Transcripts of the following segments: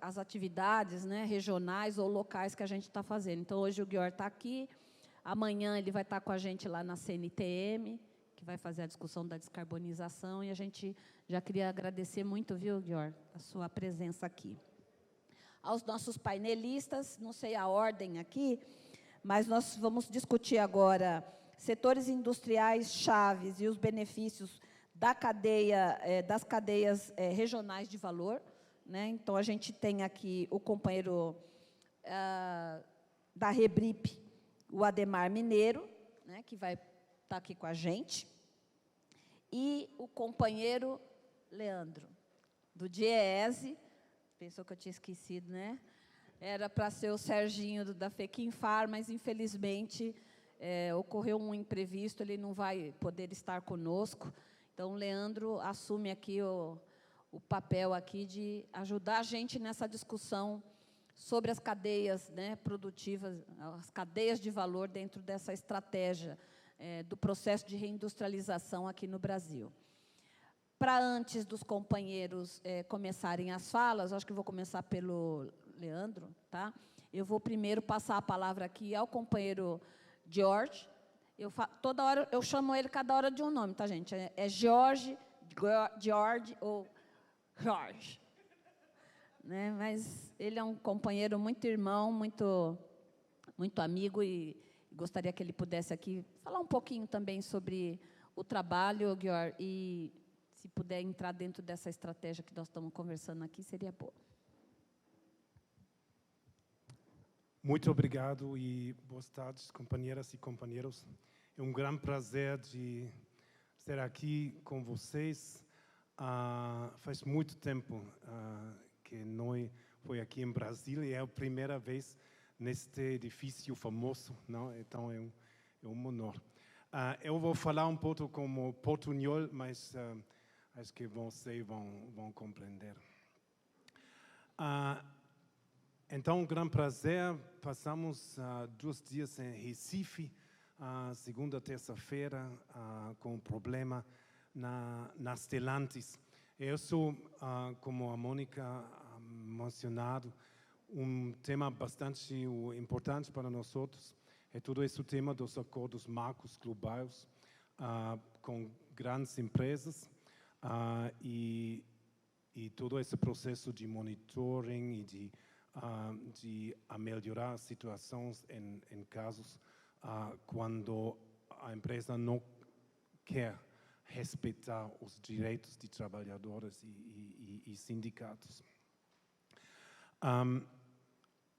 as atividades, né, regionais ou locais que a gente está fazendo. Então, hoje o Guior está aqui, amanhã ele vai estar com a gente lá na CNTM, que vai fazer a discussão da descarbonização, e a gente já queria agradecer muito, viu, Guior, a sua presença aqui. Aos nossos painelistas, não sei a ordem aqui, mas nós vamos discutir agora setores industriais chaves e os benefícios das cadeias regionais de valor, né? Então, a gente tem aqui o companheiro da Rebrip, o Ademar Mineiro, né, que vai estar aqui com a gente, e o companheiro Leandro, do DIEESE. Pensou que eu tinha esquecido, né? Era para ser o Serginho da FEQINFAR, mas, infelizmente, ocorreu um imprevisto, ele não vai poder estar conosco. Então, o Leandro assume aqui o papel aqui de ajudar a gente nessa discussão sobre as cadeias, né, produtivas, as cadeias de valor dentro dessa estratégia do processo de reindustrialização aqui no Brasil. Para antes dos companheiros começarem as falas, acho que vou começar pelo Leandro, tá? Eu vou primeiro passar a palavra aqui ao companheiro George. Toda hora eu chamo ele cada hora de um nome, tá, gente? É George ou Jorge, né? Mas ele é um companheiro muito irmão, muito amigo, e gostaria que ele pudesse aqui falar um pouquinho também sobre o trabalho, George, e se puder entrar dentro dessa estratégia que nós estamos conversando aqui, seria boa. Muito obrigado e boas tardes, companheiras e companheiros. É um grande prazer de estar aqui com vocês. Faz muito tempo que não fui aqui em Brasília, e é a primeira vez neste edifício famoso, não? Então é um honor. Eu vou falar um pouco como portunhol, mas acho que vocês vão compreender. Então, um grande prazer. Passamos 2 dias em Recife, segunda, terça-feira, com um problema nas Stellantis. Eu sou, como a Mônica mencionado, um tema bastante importante para nós outros. É todo esse tema dos acordos marcos globais com grandes empresas e todo esse processo de monitoring e de melhorar situações em casos quando a empresa não quer respeitar os direitos de trabalhadores e sindicatos.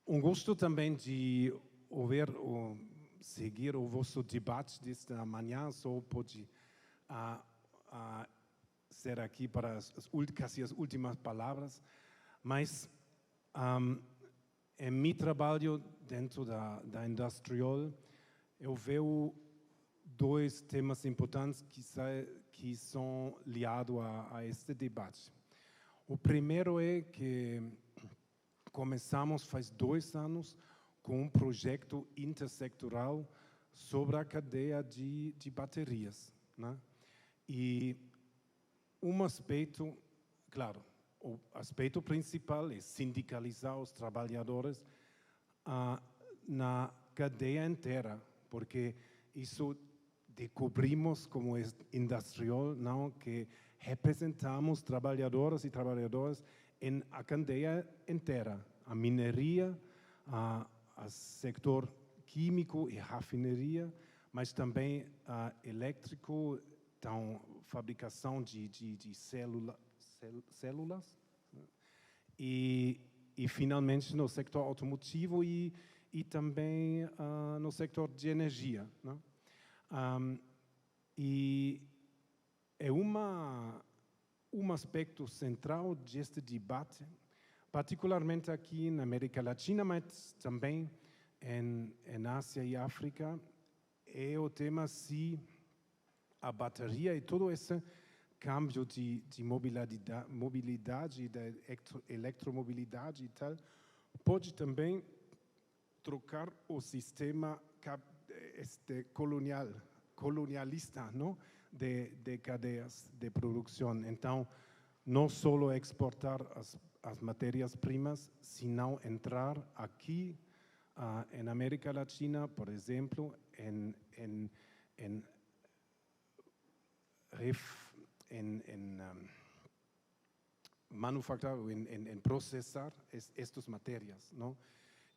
Gosto também de ouvir ou seguir o vosso debate desta manhã. Só pode ser aqui para as últimas palavras, mas em meu trabalho dentro da Industrial, eu vejo 2 temas importantes que são ligados a este debate. O primeiro é que começamos faz 2 anos com um projeto intersectoral sobre a cadeia de baterias, né? E um aspecto, claro, o aspecto principal é sindicalizar os trabalhadores na cadeia inteira, porque isso descobrimos como Industrial, não, que representamos trabalhadores e trabalhadoras em a cadeia inteira, a mineria, o setor químico e rafinaria, mas também elétrico, então fabricação de células e finalmente no setor automotivo e também no setor de energia, né? E é um aspecto central deste debate, particularmente aqui na América Latina, mas também em Ásia e África, é o tema se a bateria e todo esse cambio de mobilidade, da eletromobilidade e tal, pode também trocar o sistema colonialista, não? De cadeias de produção. Então, não só exportar as matérias-primas se não entrar aqui em América Latina, por exemplo, em manufacturar, em processar estas matérias, não?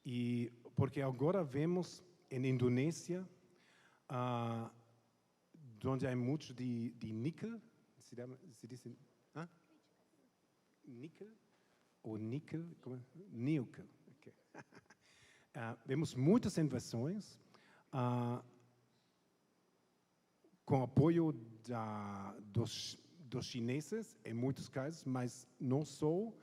E porque agora vemos em Indonésia, onde há muito de níquel, se diz, níquel ou níquel, níquel. Okay. Vemos muitas invenções com apoio dos chineses, em muitos casos, mas não só,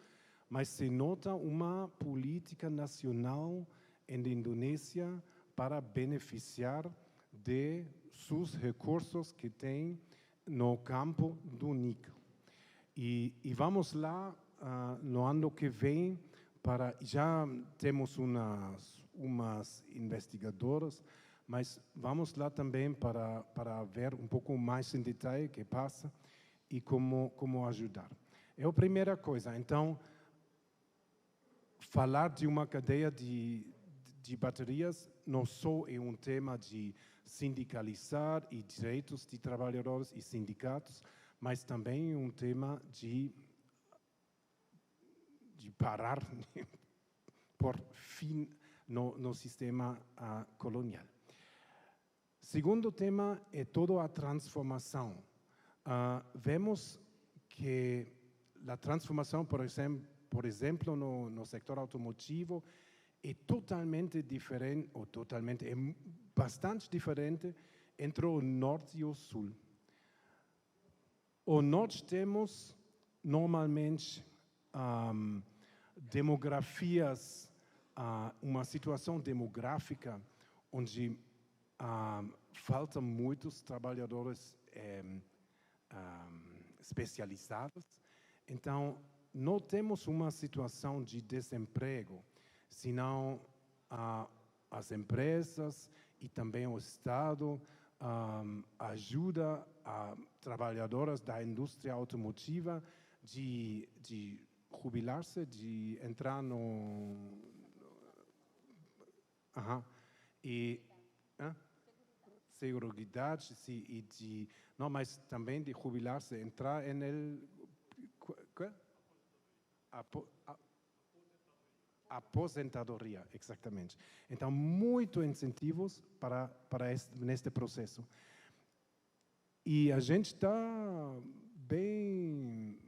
mas se nota uma política nacional em Indonésia para beneficiar de seus recursos que tem no campo do níquel. E vamos lá no ano que vem, já temos umas investigadoras, mas vamos lá também para ver um pouco mais em detalhe o que passa e como ajudar. É a primeira coisa. Então, falar de uma cadeia de baterias não só é um tema de sindicalizar e direitos de trabalhadores e sindicatos, mas também um tema de parar por fim no sistema colonial. Segundo tema é toda a transformação. Vemos que a transformação, por exemplo, no setor automotivo, é totalmente diferente, é bastante diferente entre o norte e o sul. O norte temos normalmente demografias, uma situação demográfica onde faltam muitos trabalhadores especializados. Então, não temos uma situação de desemprego, senão as empresas e também o Estado ajuda a trabalhadoras da indústria automotiva de jubilar-se, de entrar seguridade, sim, e não, mas também de jubilar-se, entrar aposentadoria, exatamente. Então, muitos incentivos neste processo. E a gente está bem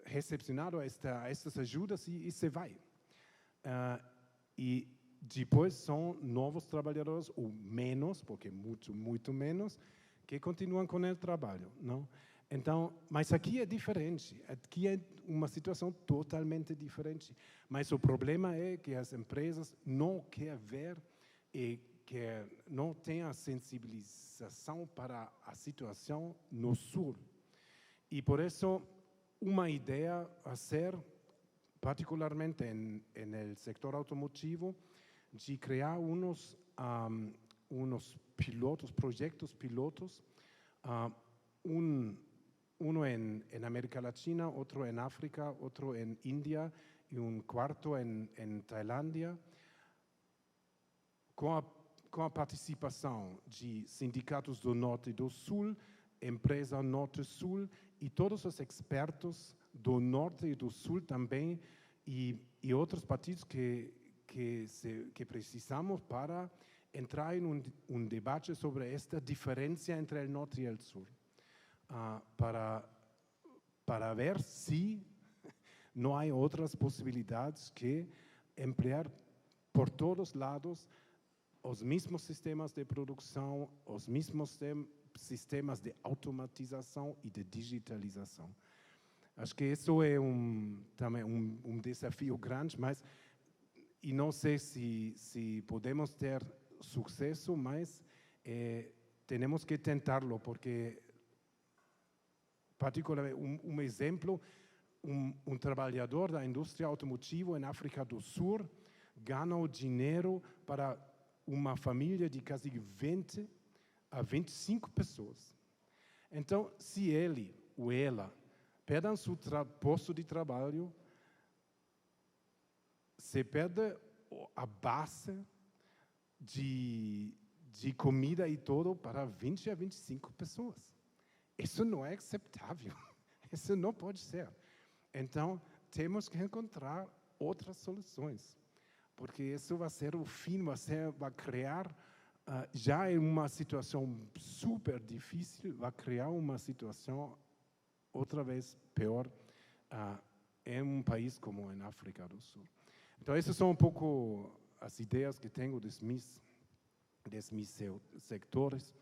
recepcionado a estas ajudas e se vai. E depois são novos trabalhadores, ou menos, porque muito menos, que continuam com o trabalho, não? Então, mas aqui é diferente, aqui é uma situação totalmente diferente. Mas o problema é que as empresas não querem ver e que não têm a sensibilização para a situação no sul. E por isso, uma ideia a ser, particularmente no setor automotivo, de criar uns projetos pilotos, uno en América Latina, otro en África, otro en India y un cuarto en Tailandia, com a participação de sindicatos do Norte e do Sul, empresa Norte-Sul e todos os expertos do Norte e do Sul também e outros partidos que precisamos para entrar em um debate sobre esta diferença entre o Norte e o Sul. Para ver se não há outras possibilidades que emplear por todos os lados os mesmos sistemas de produção, os mesmos sistemas de automatização e de digitalização. Acho que isso é também um desafio grande, mas e não sei se podemos ter sucesso, mas temos que tentarlo, porque particularmente um exemplo, um trabalhador da indústria automotiva em África do Sul ganha dinheiro para uma família de quase 20 a 25 pessoas. Então, se ele ou ela perdem seu posto de trabalho, se perde a base de comida e tudo para 20 a 25 pessoas. Isso não é aceitável. Isso não pode ser. Então, temos que encontrar outras soluções, porque isso vai ser o fim, vai criar, já em uma situação super difícil, vai criar uma situação outra vez pior em um país como a África do Sul. Então, essas são um pouco as ideias que tenho dos meus sectores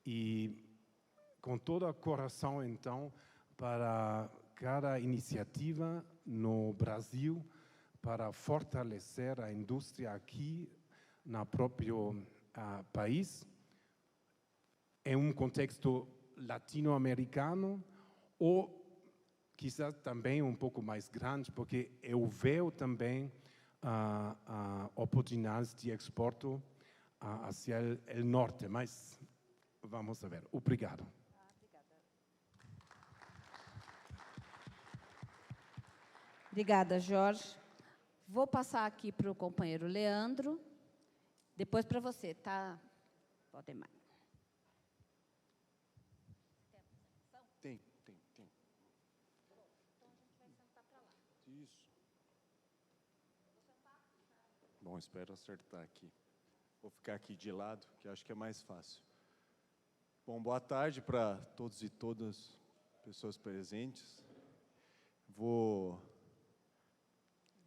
e com todo o coração, então, para cada iniciativa no Brasil para fortalecer a indústria aqui no próprio país, em um contexto latino-americano ou quizás também um pouco mais grande, porque eu vejo também oportunidades de exporto hacia o norte, mas vamos ver. Obrigado. Obrigada, Jorge. Vou passar aqui para o companheiro Leandro, depois para você, tá, Valdemar? Tem. Então a gente vai sentar para lá. Isso. Bom, espero acertar aqui. Vou ficar aqui de lado, que acho que é mais fácil. Bom, boa tarde para todos e todas pessoas presentes. Vou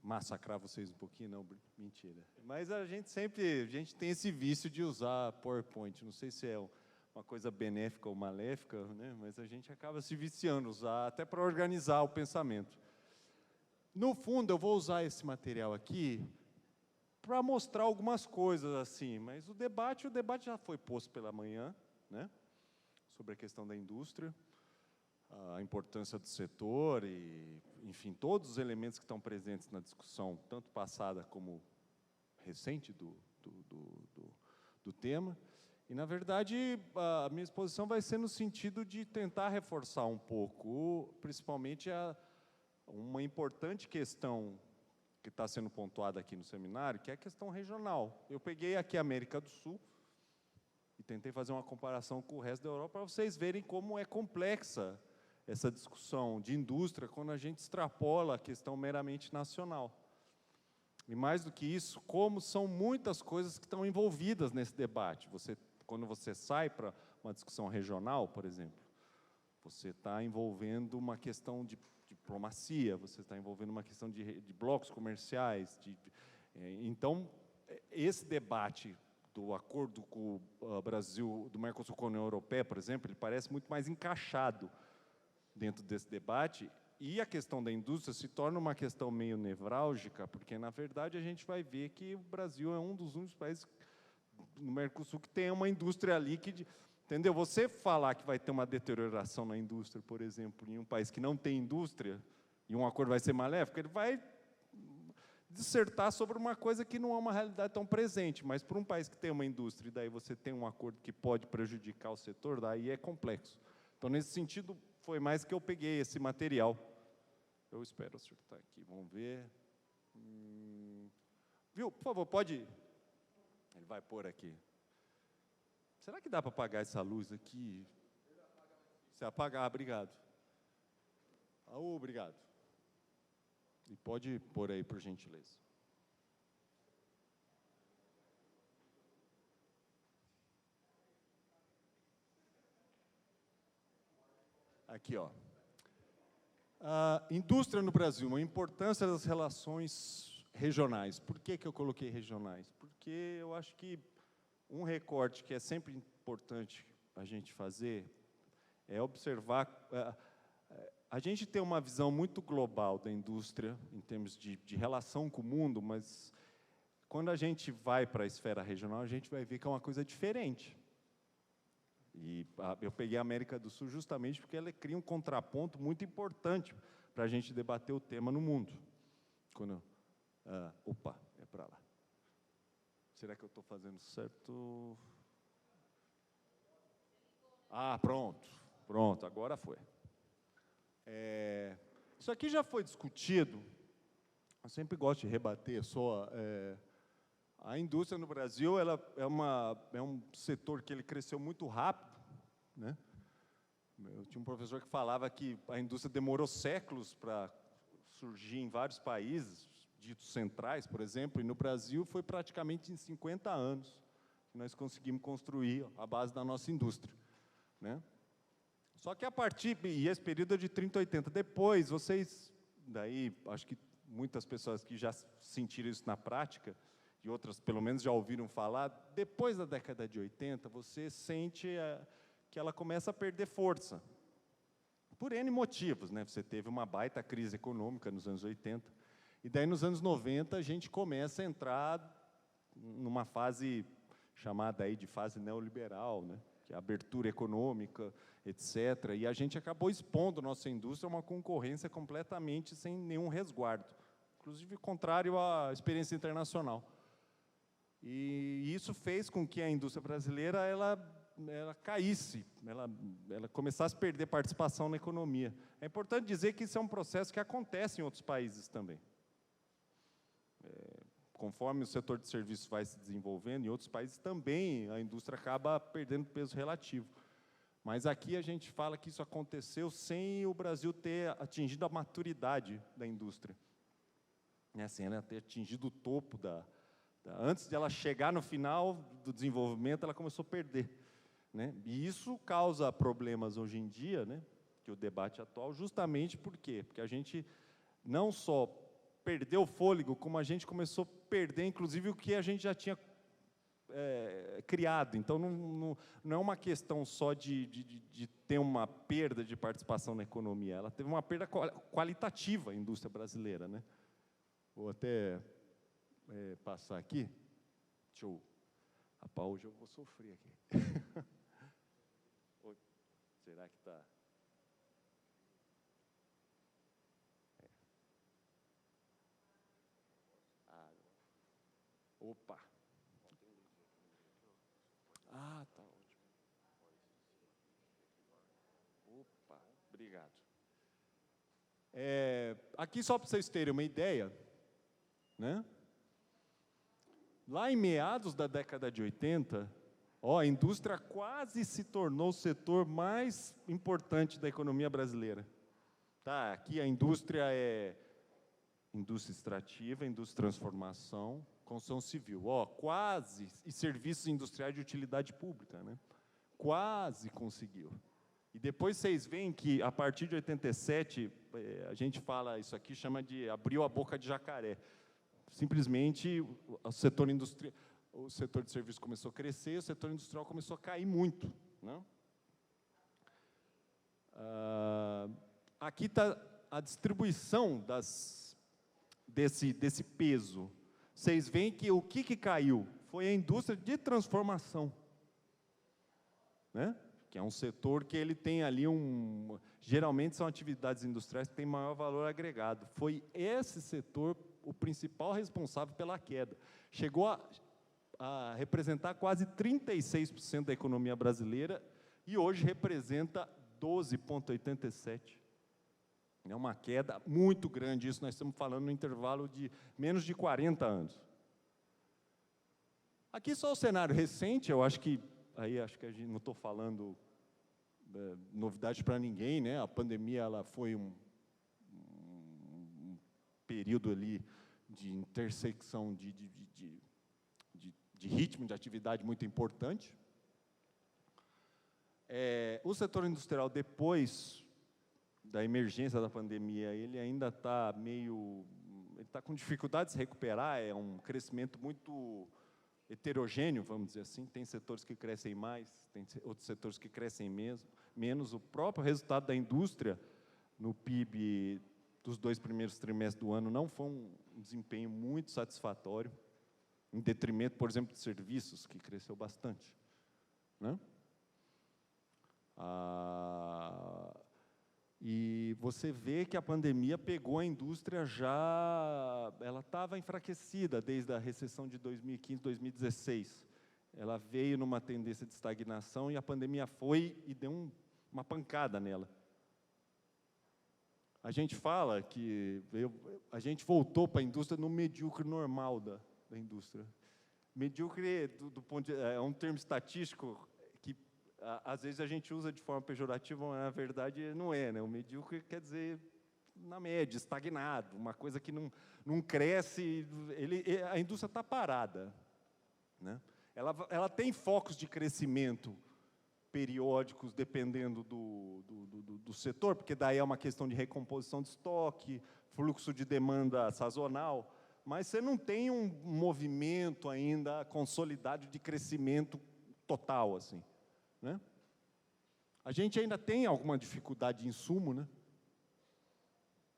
massacrar vocês um pouquinho, não, mentira. Mas a gente tem esse vício de usar PowerPoint, não sei se é uma coisa benéfica ou maléfica, né? Mas a gente acaba se viciando, usar até para organizar o pensamento. No fundo, eu vou usar esse material aqui para mostrar algumas coisas assim, mas o debate já foi posto pela manhã, né? Sobre a questão da indústria, a importância do setor e, enfim, todos os elementos que estão presentes na discussão, tanto passada como recente do tema. E, na verdade, a minha exposição vai ser no sentido de tentar reforçar um pouco, principalmente uma importante questão que está sendo pontuada aqui no seminário, que é a questão regional. Eu peguei aqui a América do Sul e tentei fazer uma comparação com o resto da Europa para vocês verem como é complexa essa discussão de indústria quando a gente extrapola a questão meramente nacional. E mais do que isso, como são muitas coisas que estão envolvidas nesse debate. Quando você sai para uma discussão regional, por exemplo, você está envolvendo uma questão de diplomacia, você está envolvendo uma questão de blocos comerciais. Então, esse debate do acordo com o Brasil, do Mercosul com a União Europeia, por exemplo, ele parece muito mais encaixado dentro desse debate, e a questão da indústria se torna uma questão meio nevrálgica, porque, na verdade, a gente vai ver que o Brasil é um dos únicos países no Mercosul que tem uma indústria ali que, entendeu? Você falar que vai ter uma deterioração na indústria, por exemplo, em um país que não tem indústria, e um acordo vai ser maléfico, ele vai dissertar sobre uma coisa que não é uma realidade tão presente, mas para um país que tem uma indústria, e daí você tem um acordo que pode prejudicar o setor, daí é complexo. Então, nesse sentido, foi mais que eu peguei esse material. Eu espero acertar aqui, vamos ver. Viu, por favor, pode... Ele vai pôr aqui. Será que dá para apagar essa luz aqui? Se apagar, obrigado. Obrigado. E pode pôr aí, por gentileza. Aqui, ó. A indústria no Brasil, uma importância das relações regionais. Por que eu coloquei regionais? Porque eu acho que um recorte que é sempre importante a gente fazer é observar... A gente tem uma visão muito global da indústria, em termos de relação com o mundo, mas quando a gente vai para a esfera regional, a gente vai ver que é uma coisa diferente. E eu peguei a América do Sul justamente porque ela cria um contraponto muito importante para a gente debater o tema no mundo. Opa, é para lá. Será que eu estou fazendo certo? Pronto, agora foi. Isso aqui já foi discutido, eu sempre gosto de rebater só. A indústria no Brasil ela é um setor que ele cresceu muito rápido, né? Eu tinha um professor que falava que a indústria demorou séculos para surgir em vários países, ditos centrais, por exemplo, e no Brasil foi praticamente em 50 anos que nós conseguimos construir a base da nossa indústria, né? Só que a partir, e esse período é de 30 a 80, depois, daí, acho que muitas pessoas que já sentiram isso na prática, e outras pelo menos já ouviram falar, depois da década de 80, você sente que ela começa a perder força, por N motivos, né? Você teve uma baita crise econômica nos anos 80, e daí nos anos 90 a gente começa a entrar numa fase chamada aí de fase neoliberal, né? Que é a abertura econômica, etc. E a gente acabou expondo nossa indústria a uma concorrência completamente sem nenhum resguardo, inclusive contrário à experiência internacional. E isso fez com que a indústria brasileira ela caísse, ela começasse a perder participação na economia. É importante dizer que isso é um processo que acontece em outros países também. Conforme o setor de serviços vai se desenvolvendo, em outros países também a indústria acaba perdendo peso relativo. Mas aqui a gente fala que isso aconteceu sem o Brasil ter atingido a maturidade da indústria. Assim, ela ter atingido o topo antes de ela chegar no final do desenvolvimento, ela começou a perder, né? E isso causa problemas hoje em dia, né? Que o debate atual, justamente por quê? Porque a gente não só perdeu o fôlego, como a gente começou a perder, inclusive, o que a gente já tinha criado. Então, não é uma questão só de ter uma perda de participação na economia, ela teve uma perda qualitativa, a indústria brasileira, né? Vou até passar aqui. Rapaz, hoje eu vou sofrer aqui. Será que está... Opa! Ah, tá ótimo. Opa, obrigado. Aqui, só para vocês terem uma ideia, né? Lá em meados da década de 80, a indústria quase se tornou o setor mais importante da economia brasileira. Tá, aqui a indústria é indústria extrativa, indústria de transformação, construção civil, quase, e serviços industriais de utilidade pública, né? Quase conseguiu. E depois vocês veem que, a partir de 87, a gente fala, isso aqui chama de abriu a boca de jacaré. Simplesmente, o setor de serviço começou a crescer, o setor industrial começou a cair muito, né? Aqui está a distribuição desse peso. Vocês veem que o que caiu foi a indústria de transformação, né? Que é um setor que ele tem ali geralmente são atividades industriais que têm maior valor agregado. Foi esse setor o principal responsável pela queda. Chegou a representar quase 36% da economia brasileira e hoje representa 12,87%. É uma queda muito grande, isso nós estamos falando no intervalo de menos de 40 anos. Aqui só o cenário recente, eu acho que a gente não estou falando novidade para ninguém, né? A pandemia ela foi um período ali de intersecção de ritmo de atividade muito importante. O setor industrial, depois da emergência da pandemia, ele ainda está com dificuldade de se recuperar, é um crescimento muito heterogêneo, vamos dizer assim, tem setores que crescem mais, tem outros setores que crescem menos. O próprio resultado da indústria no PIB dos 2 primeiros trimestres do ano não foi um desempenho muito satisfatório, em detrimento, por exemplo, de serviços, que cresceu bastante, né? E você vê que a pandemia pegou a indústria ela estava enfraquecida desde a recessão de 2015, 2016. Ela veio numa tendência de estagnação e a pandemia foi e deu uma pancada nela. A gente fala que a gente voltou para a indústria no medíocre normal da indústria. Medíocre, do ponto de, é um termo estatístico que às vezes a gente usa de forma pejorativa, mas na verdade não é, né? O medíocre quer dizer na média, estagnado, uma coisa que não cresce, a indústria está parada, né? Ela tem focos de crescimento periódicos, dependendo do setor, porque daí é uma questão de recomposição de estoque, fluxo de demanda sazonal, mas você não tem um movimento ainda consolidado de crescimento total, assim, né? A gente ainda tem alguma dificuldade de insumo, né?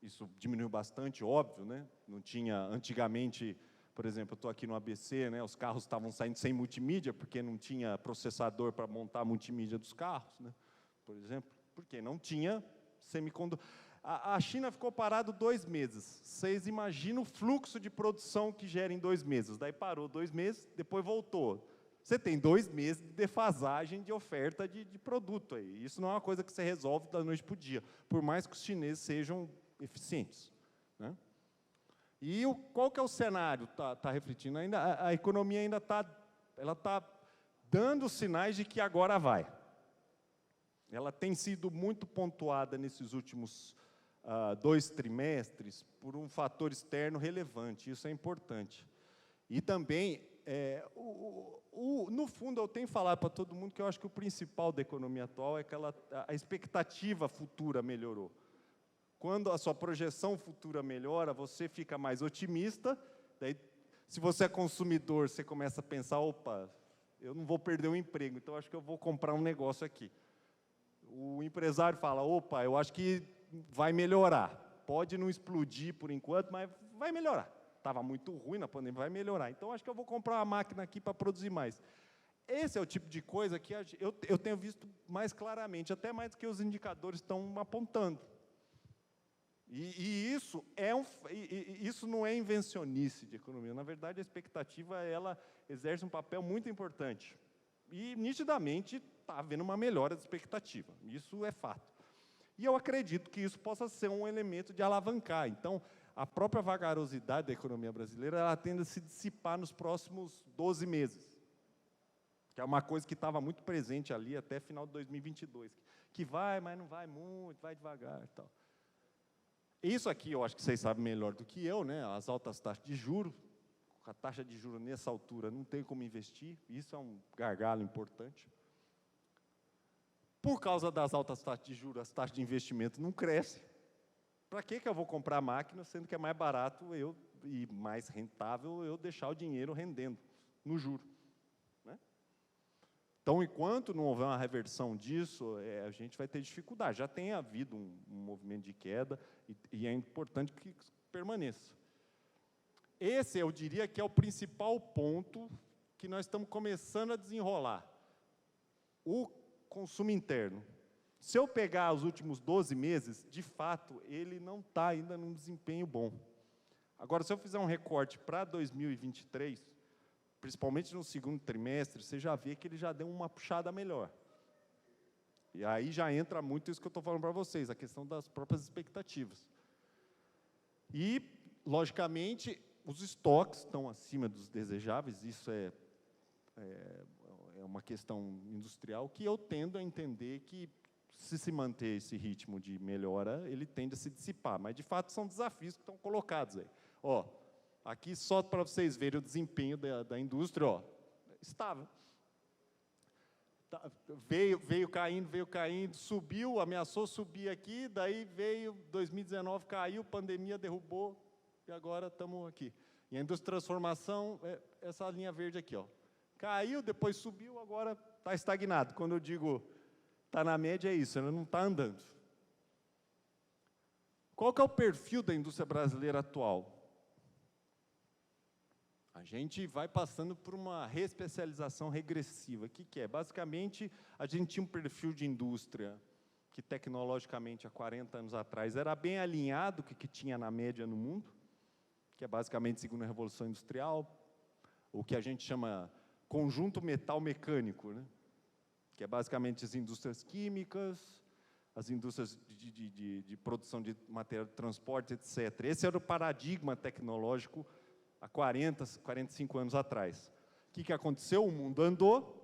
Isso diminuiu bastante, óbvio, né? Não tinha, antigamente, por exemplo, eu estou aqui no ABC, né? Os carros estavam saindo sem multimídia, porque não tinha processador para montar a multimídia dos carros, né? Por exemplo, porque não tinha semicondutor. A China ficou parado 2 meses. Vocês imaginam o fluxo de produção que gera em 2 meses. Daí parou 2 meses, depois voltou. Você tem 2 meses de defasagem de oferta de produto aí. Isso não é uma coisa que você resolve da noite para o dia, por mais que os chineses sejam eficientes, né? E qual que é o cenário? Tá refletindo ainda, a economia ainda está dando sinais de que agora vai. Ela tem sido muito pontuada nesses últimos 2 trimestres por um fator externo relevante, isso é importante. E também, no fundo, eu tenho falado para todo mundo que eu acho que o principal da economia atual é que a expectativa futura melhorou. Quando a sua projeção futura melhora, você fica mais otimista, daí, se você é consumidor, você começa a pensar, opa, eu não vou perder o emprego, então acho que eu vou comprar um negócio aqui. O empresário fala, opa, eu acho que vai melhorar, pode não explodir por enquanto, mas vai melhorar. Estava muito ruim na pandemia, vai melhorar, então acho que eu vou comprar uma máquina aqui para produzir mais. Esse é o tipo de coisa que eu tenho visto mais claramente, até mais do que os indicadores estão apontando. E isso não é invencionice de economia. Na verdade, a expectativa ela exerce um papel muito importante. E, nitidamente, está havendo uma melhora da expectativa. Isso é fato. E eu acredito que isso possa ser um elemento de alavancar. Então, a própria vagarosidade da economia brasileira ela tende a se dissipar nos próximos 12 meses. Que é uma coisa que estava muito presente ali até final de 2022. Que vai, mas não vai muito, vai devagar e tal. Isso aqui, eu acho que vocês sabem melhor do que eu, né? As altas taxas de juros, a taxa de juros nessa altura não tem como investir, isso é um gargalo importante. Por causa das altas taxas de juros, as taxas de investimento não crescem. Para que eu vou comprar máquina, sendo que é mais barato e mais rentável eu deixar o dinheiro rendendo no juro, né? Então, enquanto não houver uma reversão disso, a gente vai ter dificuldade. Já tem havido um movimento de queda e é importante que permaneça. Esse, eu diria, que é o principal ponto que nós estamos começando a desenrolar. O consumo interno. Se eu pegar os últimos 12 meses, de fato, ele não está ainda num desempenho bom. Agora, se eu fizer um recorte para 2023, principalmente no segundo trimestre, você já vê que ele já deu uma puxada melhor. E aí já entra muito isso que eu estou falando para vocês, a questão das próprias expectativas. E, logicamente, os estoques estão acima dos desejáveis, isso é uma questão industrial que eu tendo a entender que, se manter esse ritmo de melhora, ele tende a se dissipar. Mas, de fato, são desafios que estão colocados aí. Ó, aqui, só para vocês verem o desempenho da indústria, estável. Veio caindo, subiu, ameaçou subir aqui, daí veio 2019, caiu, pandemia derrubou, e agora estamos aqui. E a indústria de transformação, essa linha verde aqui, caiu, depois subiu, agora está estagnado. Quando eu digo está na média, é isso, ela não está andando. Qual que é o perfil da indústria brasileira atual? A gente vai passando por uma reespecialização regressiva. O que é? Basicamente, a gente tinha um perfil de indústria que, tecnologicamente, há 40 anos atrás, era bem alinhado com o que tinha na média no mundo, que é basicamente, segundo a Revolução Industrial, o que a gente chama conjunto metal-mecânico, né? Que é basicamente as indústrias químicas, as indústrias de produção de material de transporte, etc. Esse era o paradigma tecnológico há 40, 45 anos atrás. O que aconteceu? O mundo andou,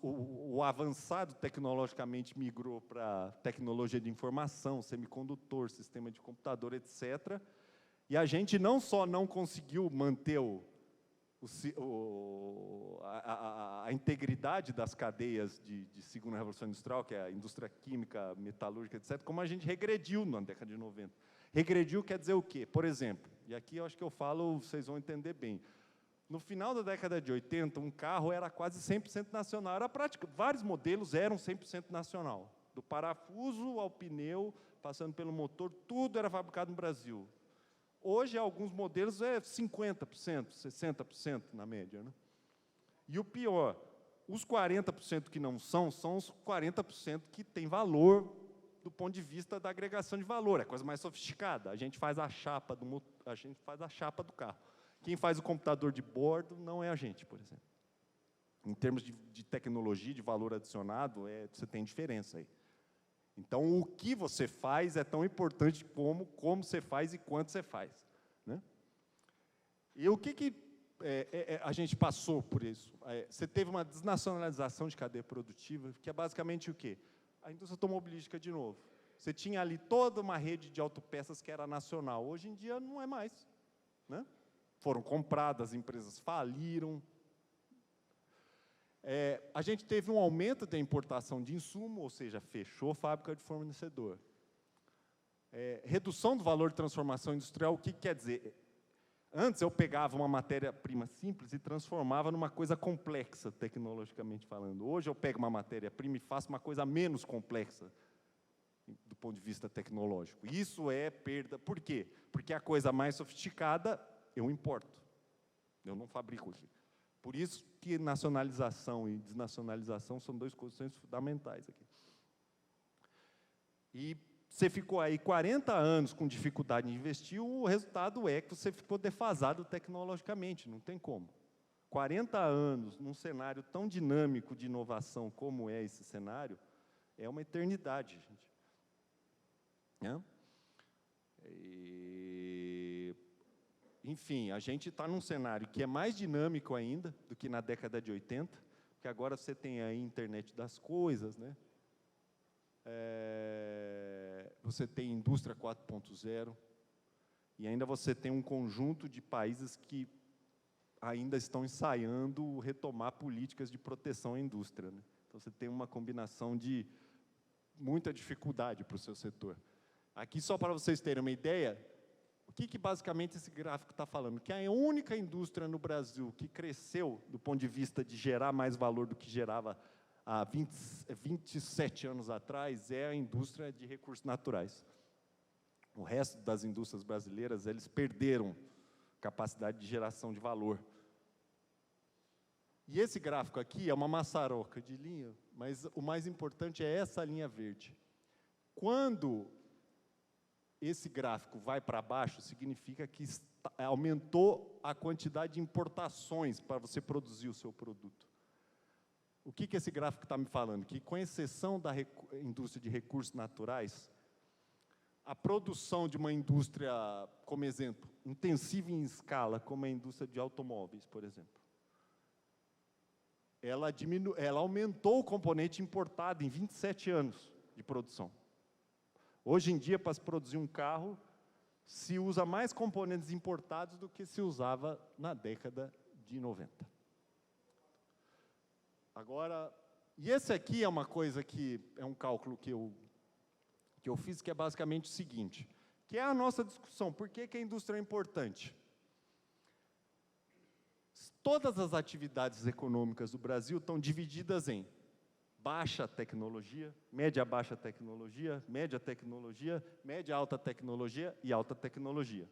o avançado tecnologicamente migrou para tecnologia de informação, semicondutor, sistema de computador, etc. E a gente não só não conseguiu manter a integridade das cadeias de segunda revolução industrial, que é a indústria química, metalúrgica, etc., como a gente regrediu na década de 90. Regrediu quer dizer o quê? Por exemplo, e aqui eu acho que eu falo, vocês vão entender bem. No final da década de 80, um carro era quase 100% nacional. Era vários modelos eram 100% nacional. Do parafuso ao pneu, passando pelo motor, tudo era fabricado no Brasil. Hoje, alguns modelos é 50%, 60% na média, né? E o pior, os 40% que não são os 40% que têm valor do ponto de vista da agregação de valor. É coisa mais sofisticada. A gente faz a chapa do carro. Quem faz o computador de bordo não é a gente, por exemplo. Em termos de tecnologia, de valor adicionado, você tem diferença aí. Então, o que você faz é tão importante como você faz e quanto você faz, né? E o que a gente passou por isso? Você teve uma desnacionalização de cadeia produtiva, que é basicamente o quê? A indústria automobilística, de novo. Você tinha ali toda uma rede de autopeças que era nacional. Hoje em dia, não é mais, né? Foram compradas, empresas faliram. A gente teve um aumento da importação de insumo, ou seja, fechou fábrica de fornecedor. Redução do valor de transformação industrial, o que quer dizer? Antes eu pegava uma matéria-prima simples e transformava numa coisa complexa, tecnologicamente falando. Hoje eu pego uma matéria-prima e faço uma coisa menos complexa, do ponto de vista tecnológico. Isso é perda. Por quê? Porque a coisa mais sofisticada eu importo. Eu não fabrico aqui. Por isso que nacionalização e desnacionalização são duas questões fundamentais aqui. E você ficou aí 40 anos com dificuldade em investir, o resultado é que você ficou defasado tecnologicamente, não tem como. 40 anos num cenário tão dinâmico de inovação como é esse cenário, é uma eternidade, gente. Enfim, a gente está num cenário que é mais dinâmico ainda do que na década de 80, porque agora você tem a internet das coisas, né? Você tem indústria 4.0, e ainda você tem um conjunto de países que ainda estão ensaiando retomar políticas de proteção à indústria, né? Então, você tem uma combinação de muita dificuldade para o seu setor. Aqui, só para vocês terem uma ideia, o que basicamente esse gráfico está falando? Que a única indústria no Brasil que cresceu do ponto de vista de gerar mais valor do que gerava há 27 anos atrás é a indústria de recursos naturais. O resto das indústrias brasileiras, eles perderam capacidade de geração de valor. E esse gráfico aqui é uma maçaroca de linha, mas o mais importante é essa linha verde. Quando esse gráfico vai para baixo, significa que aumentou a quantidade de importações para você produzir o seu produto. O que esse gráfico está me falando? Que, com exceção da indústria de recursos naturais, a produção de uma indústria, como exemplo, intensiva em escala, como a indústria de automóveis, por exemplo, ela aumentou o componente importado em 27 anos de produção. Hoje em dia, para se produzir um carro, se usa mais componentes importados do que se usava na década de 90. Agora, e esse aqui é uma coisa que é um cálculo que eu fiz, que é basicamente o seguinte, que é a nossa discussão, por que a indústria é importante? Todas as atividades econômicas do Brasil estão divididas em baixa tecnologia, média-baixa tecnologia, média-tecnologia, média-alta tecnologia e alta tecnologia.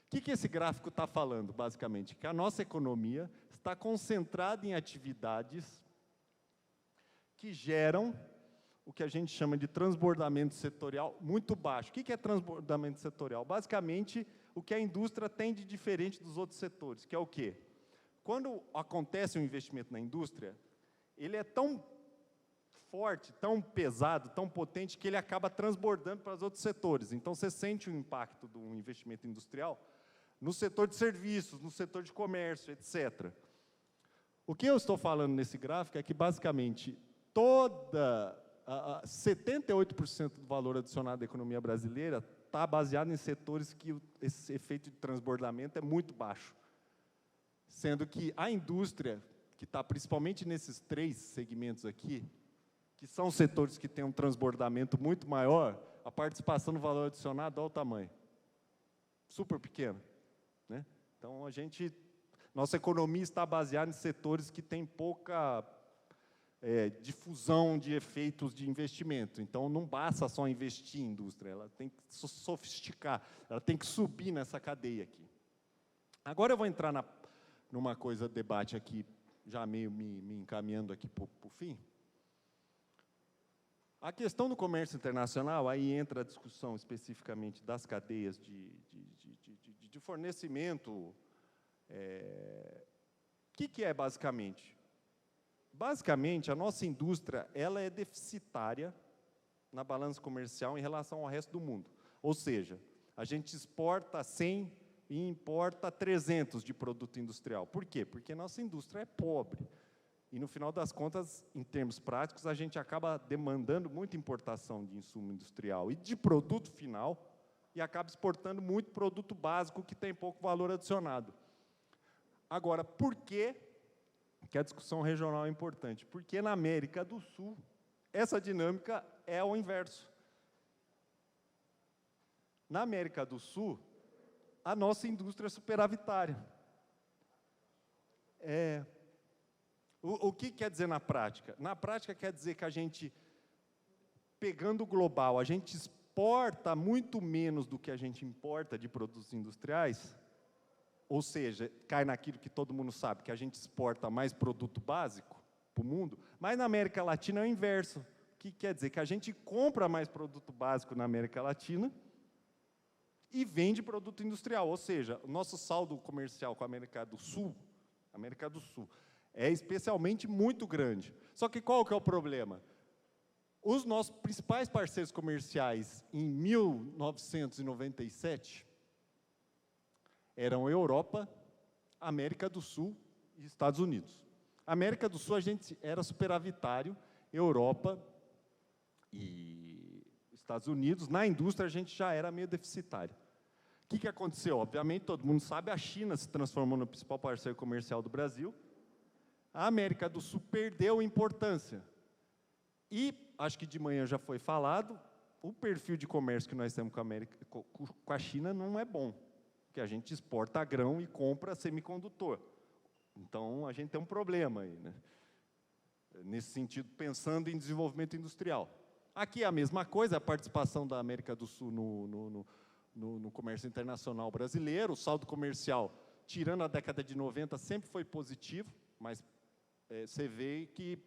O que esse gráfico está falando, basicamente? Que a nossa economia está concentrada em atividades que geram o que a gente chama de transbordamento setorial muito baixo. O que é transbordamento setorial? Basicamente, o que a indústria tem de diferente dos outros setores, que é o quê? Quando acontece um investimento na indústria, ele é tão forte, tão pesado, tão potente, que ele acaba transbordando para os outros setores. Então, você sente o impacto do investimento industrial no setor de serviços, no setor de comércio, etc. O que eu estou falando nesse gráfico é que, basicamente, 78% do valor adicionado da economia brasileira está baseado em setores que esse efeito de transbordamento é muito baixo. Sendo que a indústria, que está principalmente nesses 3 segmentos aqui, que são setores que têm um transbordamento muito maior, a participação no valor adicionado, olha o tamanho. Super pequeno, né? Então, nossa economia está baseada em setores que têm pouca difusão de efeitos de investimento. Então, não basta só investir em indústria, ela tem que sofisticar, ela tem que subir nessa cadeia aqui. Agora eu vou entrar numa coisa, debate aqui, já meio me encaminhando aqui para o fim. A questão do comércio internacional, aí entra a discussão especificamente das cadeias de fornecimento. O que é basicamente? Basicamente, a nossa indústria ela é deficitária na balança comercial em relação ao resto do mundo. Ou seja, a gente exporta 100 e importa 300 de produto industrial. Por quê? Porque nossa indústria é pobre. E, no final das contas, em termos práticos, a gente acaba demandando muita importação de insumo industrial e de produto final, e acaba exportando muito produto básico que tem pouco valor adicionado. Agora, por que a discussão regional é importante? Porque na América do Sul, essa dinâmica é o inverso. Na América do Sul, a nossa indústria é superavitária. O que quer dizer na prática? Na prática quer dizer que a gente, pegando o global, a gente exporta muito menos do que a gente importa de produtos industriais, ou seja, cai naquilo que todo mundo sabe, que a gente exporta mais produto básico para o mundo, mas na América Latina é o inverso. O que quer dizer? Que a gente compra mais produto básico na América Latina e vende produto industrial, ou seja, o nosso saldo comercial com a América do Sul, é especialmente muito grande. Só que qual que é o problema? Os nossos principais parceiros comerciais em 1997 eram Europa, América do Sul e Estados Unidos. América do Sul a gente era superavitário, Europa e Estados Unidos, na indústria a gente já era meio deficitário. O que aconteceu? Obviamente, todo mundo sabe, a China se transformou no principal parceiro comercial do Brasil, a América do Sul perdeu importância. E, acho que de manhã já foi falado, o perfil de comércio que nós temos com a China não é bom, porque a gente exporta grão e compra semicondutor. Então, a gente tem um problema aí, né? Nesse sentido, pensando em desenvolvimento industrial. Aqui é a mesma coisa, a participação da América do Sul no comércio internacional brasileiro, o saldo comercial, tirando a década de 90, sempre foi positivo, mas você vê que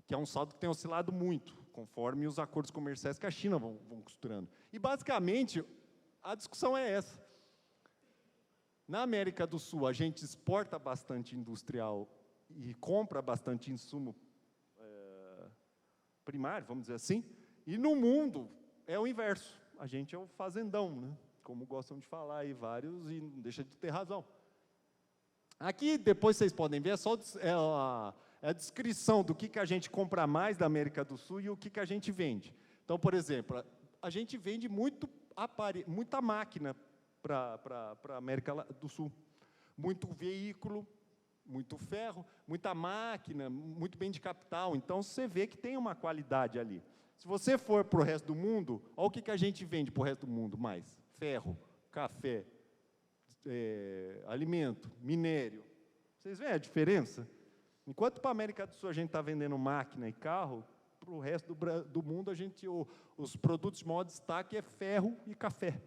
é um saldo que tem oscilado muito, conforme os acordos comerciais que a China vão costurando. E, basicamente, a discussão é essa. Na América do Sul, a gente exporta bastante industrial e compra bastante insumo primário, vamos dizer assim, e no mundo é o inverso. A gente é o fazendão, né? Como gostam de falar aí vários, e não deixa de ter razão. Aqui, depois vocês podem ver, é a descrição do que a gente compra mais da América do Sul e o que a gente vende. Então, por exemplo, a gente vende muita máquina para a América do Sul. Muito veículo, muito ferro, muita máquina, muito bem de capital. Então, você vê que tem uma qualidade ali. Se você for para o resto do mundo, olha o que a gente vende para o resto do mundo mais. Ferro, café, alimento, minério. Vocês veem a diferença? Enquanto para a América do Sul a gente está vendendo máquina e carro, para o resto do mundo os produtos de maior destaque é ferro e café.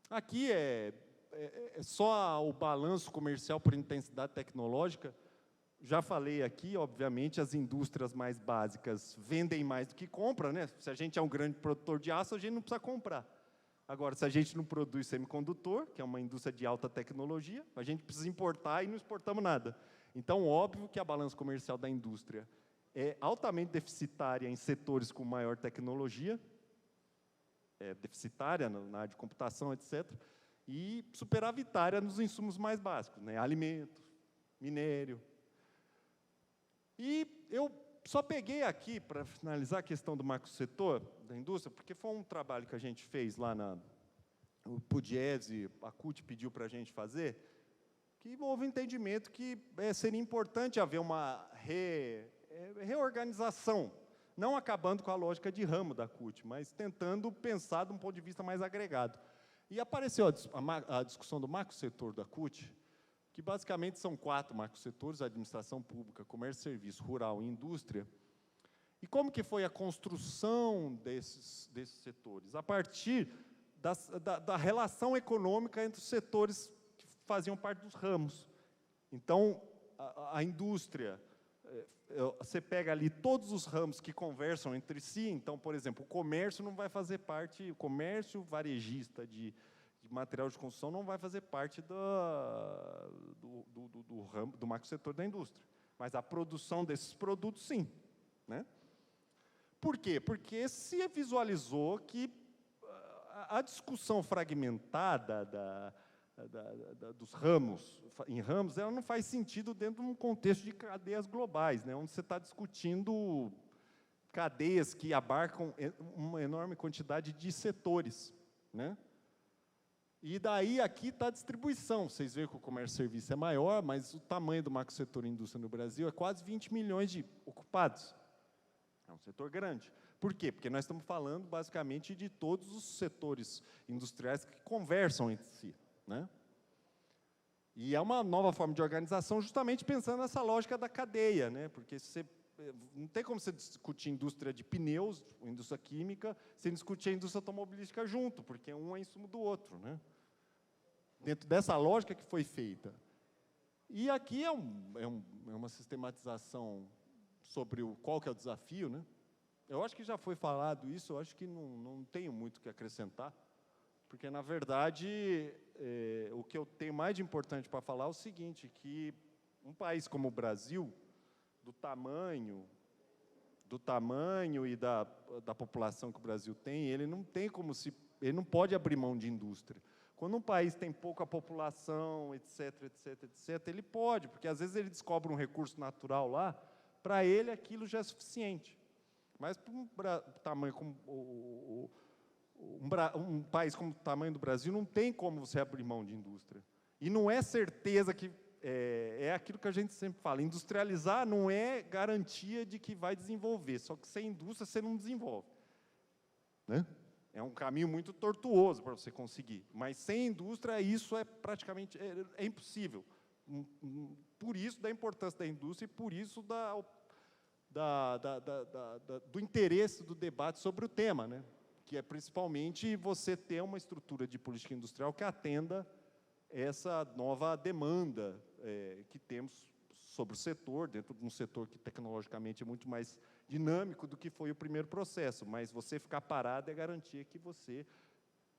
Aqui é só o balanço comercial por intensidade tecnológica. Já falei aqui, obviamente, as indústrias mais básicas vendem mais do que compram, né? Se a gente é um grande produtor de aço, a gente não precisa comprar. Agora, se a gente não produz semicondutor, que é uma indústria de alta tecnologia, a gente precisa importar e não exportamos nada. Então, óbvio que a balança comercial da indústria é altamente deficitária em setores com maior tecnologia, deficitária na área de computação, etc., e superavitária nos insumos mais básicos, né? Alimentos, minério. E eu só peguei aqui, para finalizar a questão do macrosetor da indústria, porque foi um trabalho que a gente fez lá o Pugliese, a CUT pediu para a gente fazer, que houve entendimento que seria importante haver uma reorganização, não acabando com a lógica de ramo da CUT, mas tentando pensar de um ponto de vista mais agregado. E apareceu a discussão do macrosetor da CUT, que basicamente são 4 macrosetores: administração pública, comércio e serviço, rural e indústria. E como que foi a construção desses setores? A partir da relação econômica entre os setores que faziam parte dos ramos. Então, a indústria, você pega ali todos os ramos que conversam entre si. Então, por exemplo, o comércio não vai fazer parte, o comércio varejista de material de construção não vai fazer parte do ramo, do macrosetor da indústria. Mas a produção desses produtos, sim, né? Por quê? Porque se visualizou que a discussão fragmentada dos ramos, em ramos, ela não faz sentido dentro de um contexto de cadeias globais, né, onde você está discutindo cadeias que abarcam uma enorme quantidade de setores, né? E daí aqui está a distribuição. Vocês veem que o comércio e serviço é maior, mas o tamanho do macrosetor indústria no Brasil é quase 20 milhões de ocupados. É um setor grande. Por quê? Porque nós estamos falando, basicamente, de todos os setores industriais que conversam entre si, né? E é uma nova forma de organização, justamente pensando nessa lógica da cadeia, né? Porque não tem como você discutir indústria de pneus, indústria química, sem discutir a indústria automobilística junto, porque um é insumo do outro, né? Dentro dessa lógica que foi feita. E aqui é uma sistematização sobre qual que é o desafio, né? Eu acho que já foi falado isso, eu acho que não tenho muito o que acrescentar, porque, na verdade, o que eu tenho mais de importante para falar é o seguinte, que um país como o Brasil, do tamanho e da população que o Brasil tem, ele não pode abrir mão de indústria. Quando um país tem pouca população, etc., ele pode, porque às vezes ele descobre um recurso natural lá, para ele aquilo já é suficiente. Mas para um tamanho como um país como o tamanho do Brasil, não tem como você abrir mão de indústria. E não é certeza que é aquilo que a gente sempre fala, industrializar não é garantia de que vai desenvolver, só que sem indústria você não desenvolve, né? É um caminho muito tortuoso para você conseguir, mas sem indústria isso é praticamente impossível. Por isso da importância da indústria e por isso do interesse do debate sobre o tema, né? Que é principalmente você ter uma estrutura de política industrial que atenda essa nova demanda que temos sobre o setor, dentro de um setor que tecnologicamente é muito mais dinâmico do que foi o primeiro processo, mas você ficar parado é garantia que você,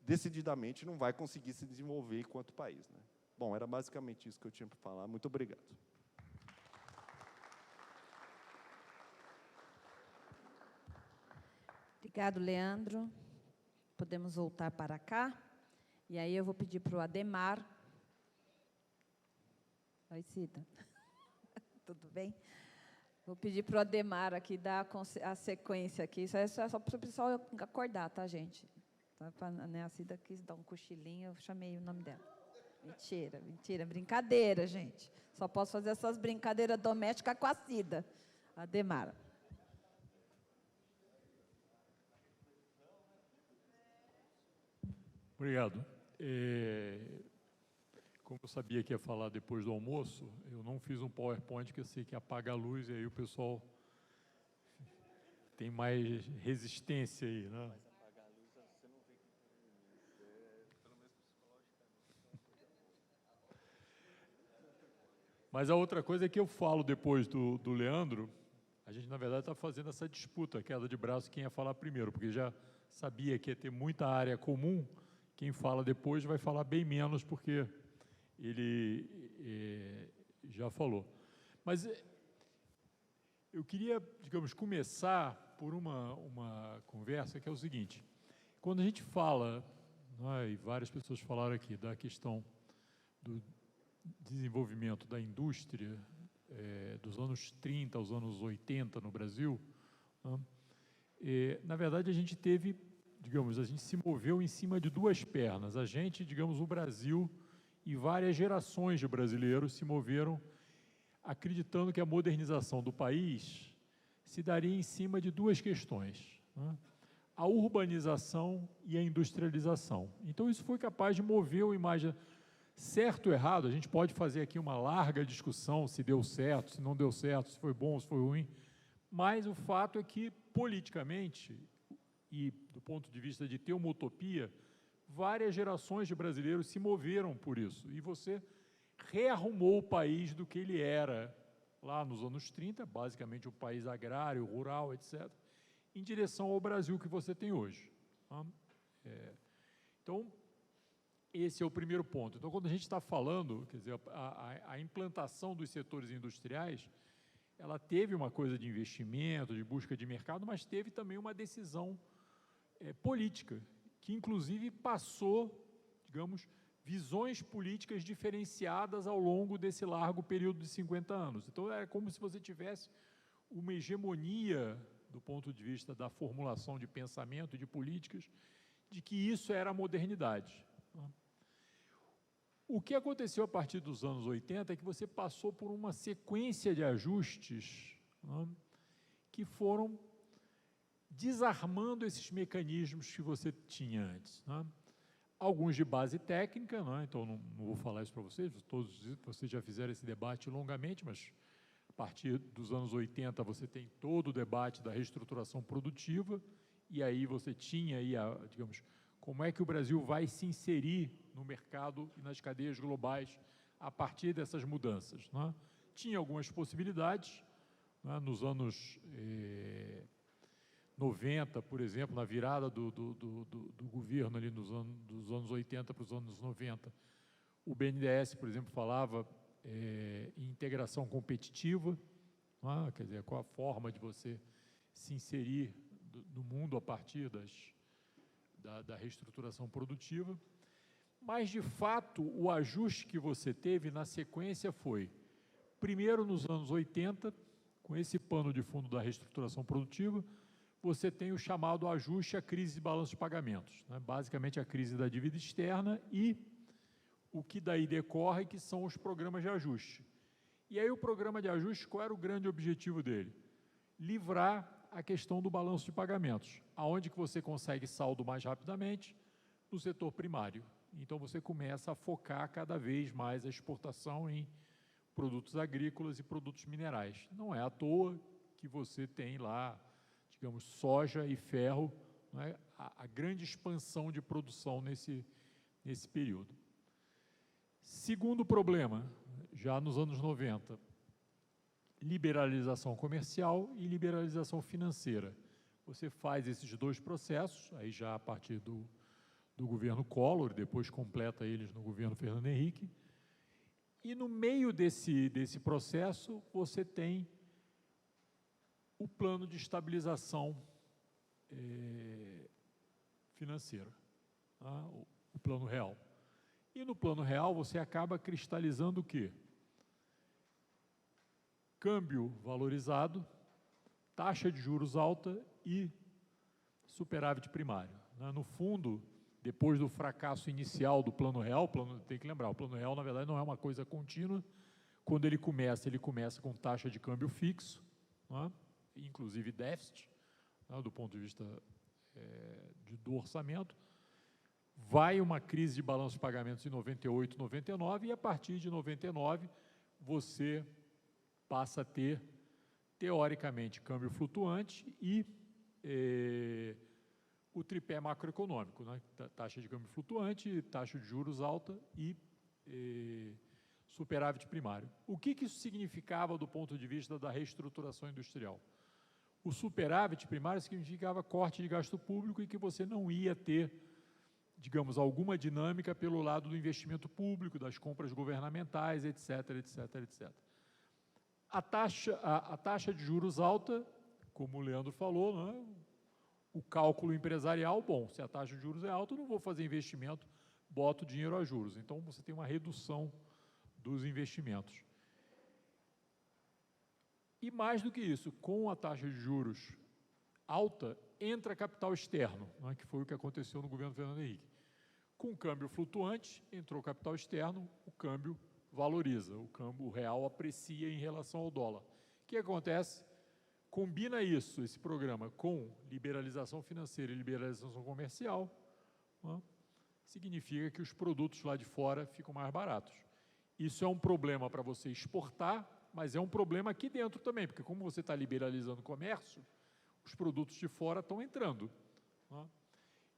decididamente, não vai conseguir se desenvolver enquanto país, né? Bom, era basicamente isso que eu tinha para falar. Muito obrigado. Obrigado, Leandro. Podemos voltar para cá. E aí eu vou pedir para o Ademar. Oi, Cida. Tudo bem? Vou pedir para o Ademar aqui dar a sequência aqui. Isso é só para o pessoal acordar, tá, gente? A Cida quis dar um cochilinho, eu chamei o nome dela. Mentira, mentira, brincadeira, gente. Só posso fazer essas brincadeiras domésticas com a Cida. Ademar. Obrigado. Como eu sabia que ia falar depois do almoço, eu não fiz um PowerPoint, que eu sei que apaga a luz e aí o pessoal tem mais resistência aí, né? Mas apagar a luz, você não vê que pelo menos psicologicamente. Mas a outra coisa é que eu falo depois do Leandro, a gente, na verdade, está fazendo essa disputa, queda de braço, quem ia falar primeiro, porque já sabia que ia ter muita área comum. Quem fala depois vai falar bem menos, porque ele já falou. Mas eu queria, digamos, começar por uma conversa que é o seguinte. Quando a gente fala, né, e várias pessoas falaram aqui, da questão do desenvolvimento da indústria dos anos 30 aos anos 80 no Brasil, né, na verdade, a gente teve, digamos, a gente se moveu em cima de duas pernas. A gente, digamos, o Brasil e várias gerações de brasileiros se moveram acreditando que a modernização do país se daria em cima de duas questões, né? A urbanização e a industrialização. Então, isso foi capaz de mover a imagem. Certo ou errado, a gente pode fazer aqui uma larga discussão se deu certo, se não deu certo, se foi bom, se foi ruim, mas o fato é que, politicamente, e do ponto de vista de ter uma utopia, várias gerações de brasileiros se moveram por isso, e você rearrumou o país do que ele era lá nos anos 30, basicamente um país agrário, rural, etc., em direção ao Brasil que você tem hoje. Tá? Então, esse é o primeiro ponto. Então, quando a gente está falando, quer dizer, a implantação dos setores industriais, ela teve uma coisa de investimento, de busca de mercado, mas teve também uma decisão política, que inclusive passou, digamos, visões políticas diferenciadas ao longo desse largo período de 50 anos. Então, é como se você tivesse uma hegemonia, do ponto de vista da formulação de pensamento e de políticas, de que isso era a modernidade. O que aconteceu a partir dos anos 80 é que você passou por uma sequência de ajustes, né, que foram desarmando esses mecanismos que você tinha antes, né? Alguns de base técnica, né, então não vou falar isso para vocês, todos vocês já fizeram esse debate longamente, mas a partir dos anos 80 você tem todo o debate da reestruturação produtiva, e aí você tinha aí, digamos, como é que o Brasil vai se inserir no mercado e nas cadeias globais a partir dessas mudanças, né? Tinha algumas possibilidades, né, nos anos 90, por exemplo, na virada do governo ali dos anos 80 para os anos 90, o BNDES, por exemplo, falava em integração competitiva, né, quer dizer, qual a forma de você se inserir no mundo a partir da reestruturação produtiva, mas, de fato, o ajuste que você teve na sequência foi, primeiro, nos anos 80, com esse pano de fundo da reestruturação produtiva, você tem o chamado ajuste à crise de balanço de pagamentos, né? Basicamente a crise da dívida externa e o que daí decorre, que são os programas de ajuste. E aí o programa de ajuste, qual era o grande objetivo dele? Livrar a questão do balanço de pagamentos, aonde que você consegue saldo mais rapidamente? No setor primário. Então, você começa a focar cada vez mais a exportação em produtos agrícolas e produtos minerais. Não é à toa que você tem lá, digamos, soja e ferro, né, a grande expansão de produção nesse período. Segundo problema, já nos anos 90, liberalização comercial e liberalização financeira. Você faz esses dois processos, aí já a partir do governo Collor, depois completa eles no governo Fernando Henrique, e no meio desse processo você tem o plano de estabilização financeira, tá? O plano real. E no plano real você acaba cristalizando o quê? Câmbio valorizado, taxa de juros alta e superávit primário, né? No fundo, depois do fracasso inicial do plano real, tem que lembrar, o plano real, na verdade, não é uma coisa contínua. Quando ele começa com taxa de câmbio fixo, né? Inclusive déficit, né? Do ponto de vista do orçamento. Vai uma crise de balanço de pagamentos em 98, 99, e a partir de 99 você passa a ter, teoricamente, câmbio flutuante e o tripé macroeconômico, né? Taxa de câmbio flutuante, taxa de juros alta e superávit primário. O que isso significava do ponto de vista da reestruturação industrial? O superávit primário significava corte de gasto público e que você não ia ter, digamos, alguma dinâmica pelo lado do investimento público, das compras governamentais, etc., etc., etc. A taxa de juros alta, como o Leandro falou, né, o cálculo empresarial, bom, se a taxa de juros é alta, eu não vou fazer investimento, boto dinheiro a juros. Então, você tem uma redução dos investimentos. E mais do que isso, com a taxa de juros alta, entra capital externo, né, que foi o que aconteceu no governo Fernando Henrique. Com o câmbio flutuante, entrou capital externo, o câmbio valoriza, o real aprecia em relação ao dólar. O que acontece? Combina isso, esse programa, com liberalização financeira e liberalização comercial, né, significa que os produtos lá de fora ficam mais baratos. Isso é um problema para você exportar, mas é um problema aqui dentro também, porque como você está liberalizando o comércio, os produtos de fora estão entrando, né?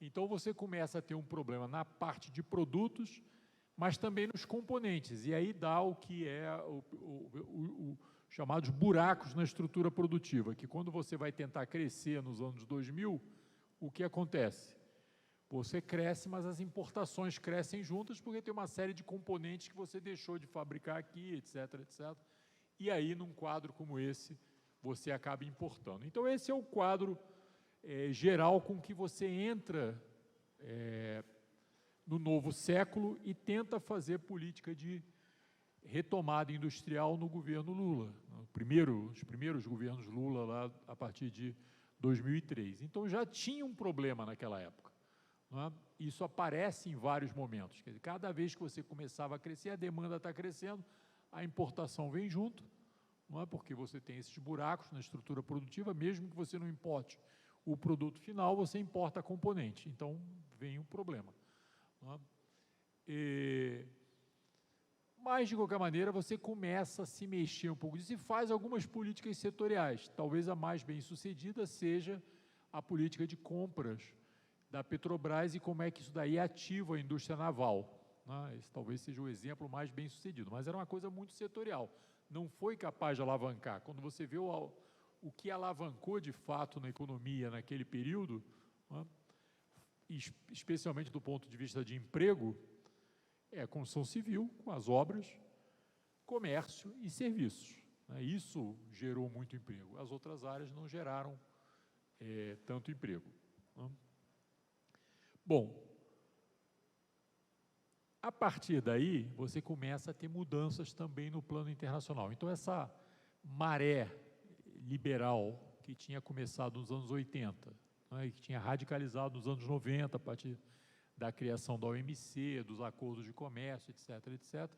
Então, você começa a ter um problema na parte de produtos, mas também nos componentes, e aí dá o que é chamados buracos na estrutura produtiva, que quando você vai tentar crescer nos anos 2000, o que acontece? Você cresce, mas as importações crescem juntas, porque tem uma série de componentes que você deixou de fabricar aqui, etc, etc. E aí, num quadro como esse, você acaba importando. Então, esse é o quadro geral com que você entra no novo século e tenta fazer política de retomada industrial no governo Lula. Os primeiros governos Lula, lá a partir de 2003. Então, já tinha um problema naquela época, né? Isso aparece em vários momentos. Quer dizer, cada vez que você começava a crescer, a demanda está crescendo, a importação vem junto, não é? Porque você tem esses buracos na estrutura produtiva, mesmo que você não importe o produto final, você importa a componente. Então, vem um problema, não é? Mas, de qualquer maneira, você começa a se mexer um pouco disso e faz algumas políticas setoriais. Talvez a mais bem-sucedida seja a política de compras da Petrobras e como é que isso daí ativa a indústria naval, né? Esse talvez seja o exemplo mais bem-sucedido, mas era uma coisa muito setorial. Não foi capaz de alavancar. Quando você vê o que alavancou de fato na economia naquele período, né, especialmente do ponto de vista de emprego, é a construção civil, com as obras, comércio e serviços, né? Isso gerou muito emprego. As outras áreas não geraram tanto emprego, né? Bom, a partir daí, você começa a ter mudanças também no plano internacional. Então, essa maré liberal que tinha começado nos anos 80, né, e que tinha radicalizado nos anos 90, a partir da criação da OMC, dos acordos de comércio, etc., etc.,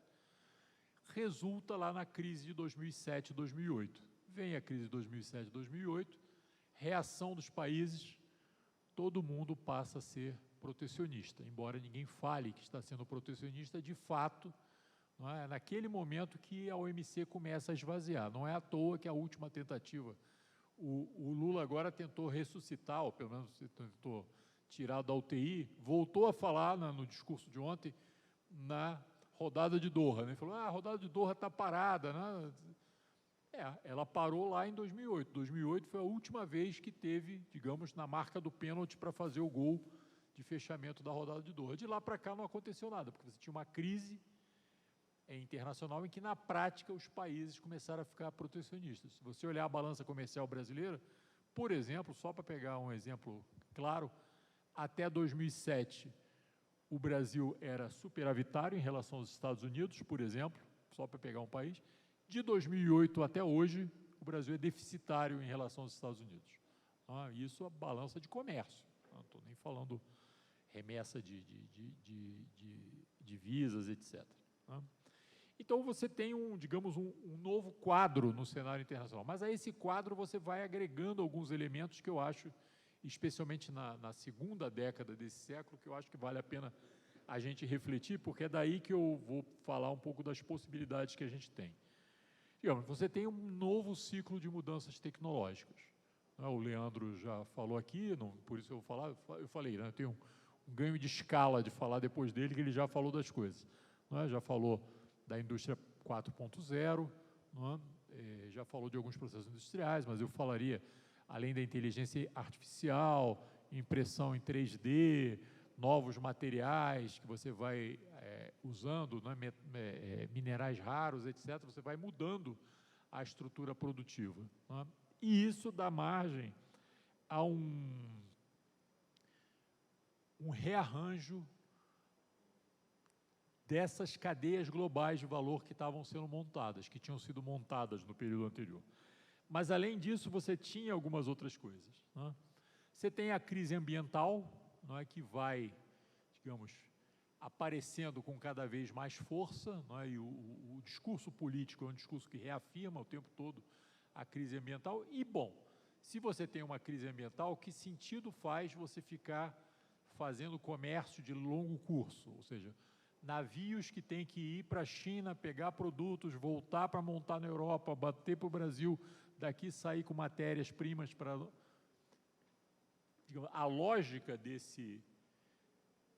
resulta lá na crise de 2007 e 2008. Vem a crise de 2007 e 2008, reação dos países, todo mundo passa a ser protecionista, embora ninguém fale que está sendo protecionista, de fato, não é naquele momento que a OMC começa a esvaziar. Não é à toa que a última tentativa, o Lula agora tentou ressuscitar, ou pelo menos tentou tirar da UTI, voltou a falar no discurso de ontem, na rodada de Doha, né? Ele falou, a rodada de Doha está parada, né? Ela parou lá em 2008. 2008 foi a última vez que teve, digamos, na marca do pênalti para fazer o gol de fechamento da rodada de Doha. De lá para cá não aconteceu nada, porque você tinha uma crise internacional em que, na prática, os países começaram a ficar protecionistas. Se você olhar a balança comercial brasileira, por exemplo, só para pegar um exemplo claro, até 2007, o Brasil era superavitário em relação aos Estados Unidos, por exemplo, só para pegar um país. De 2008 até hoje, o Brasil é deficitário em relação aos Estados Unidos. Isso é balança de comércio. Não estou nem falando remessa de divisas, etc. Então, você tem digamos, um novo quadro no cenário internacional. Mas a esse quadro você vai agregando alguns elementos que eu acho, especialmente na segunda década desse século, que eu acho que vale a pena a gente refletir, porque é daí que eu vou falar um pouco das possibilidades que a gente tem. Digamos, você tem um novo ciclo de mudanças tecnológicas. O Leandro já falou aqui, por isso eu falei, né, eu tenho um ganho de escala de falar depois dele, que ele já falou das coisas. Já falou da indústria 4.0, já falou de alguns processos industriais, mas eu falaria, além da inteligência artificial, impressão em 3D, novos materiais que você vai usando, minerais raros, etc., você vai mudando a estrutura produtiva, né? E isso dá margem a um rearranjo dessas cadeias globais de valor que estavam sendo montadas, que tinham sido montadas no período anterior. Mas, além disso, você tinha algumas outras coisas, né? Você tem a crise ambiental, não é, que vai, digamos, aparecendo com cada vez mais força, não é? E o discurso político é um discurso que reafirma o tempo todo a crise ambiental. E, bom, se você tem uma crise ambiental, que sentido faz você ficar fazendo comércio de longo curso? Ou seja, navios que têm que ir para a China, pegar produtos, voltar para montar na Europa, bater para o Brasil, daqui sair com matérias-primas para... A lógica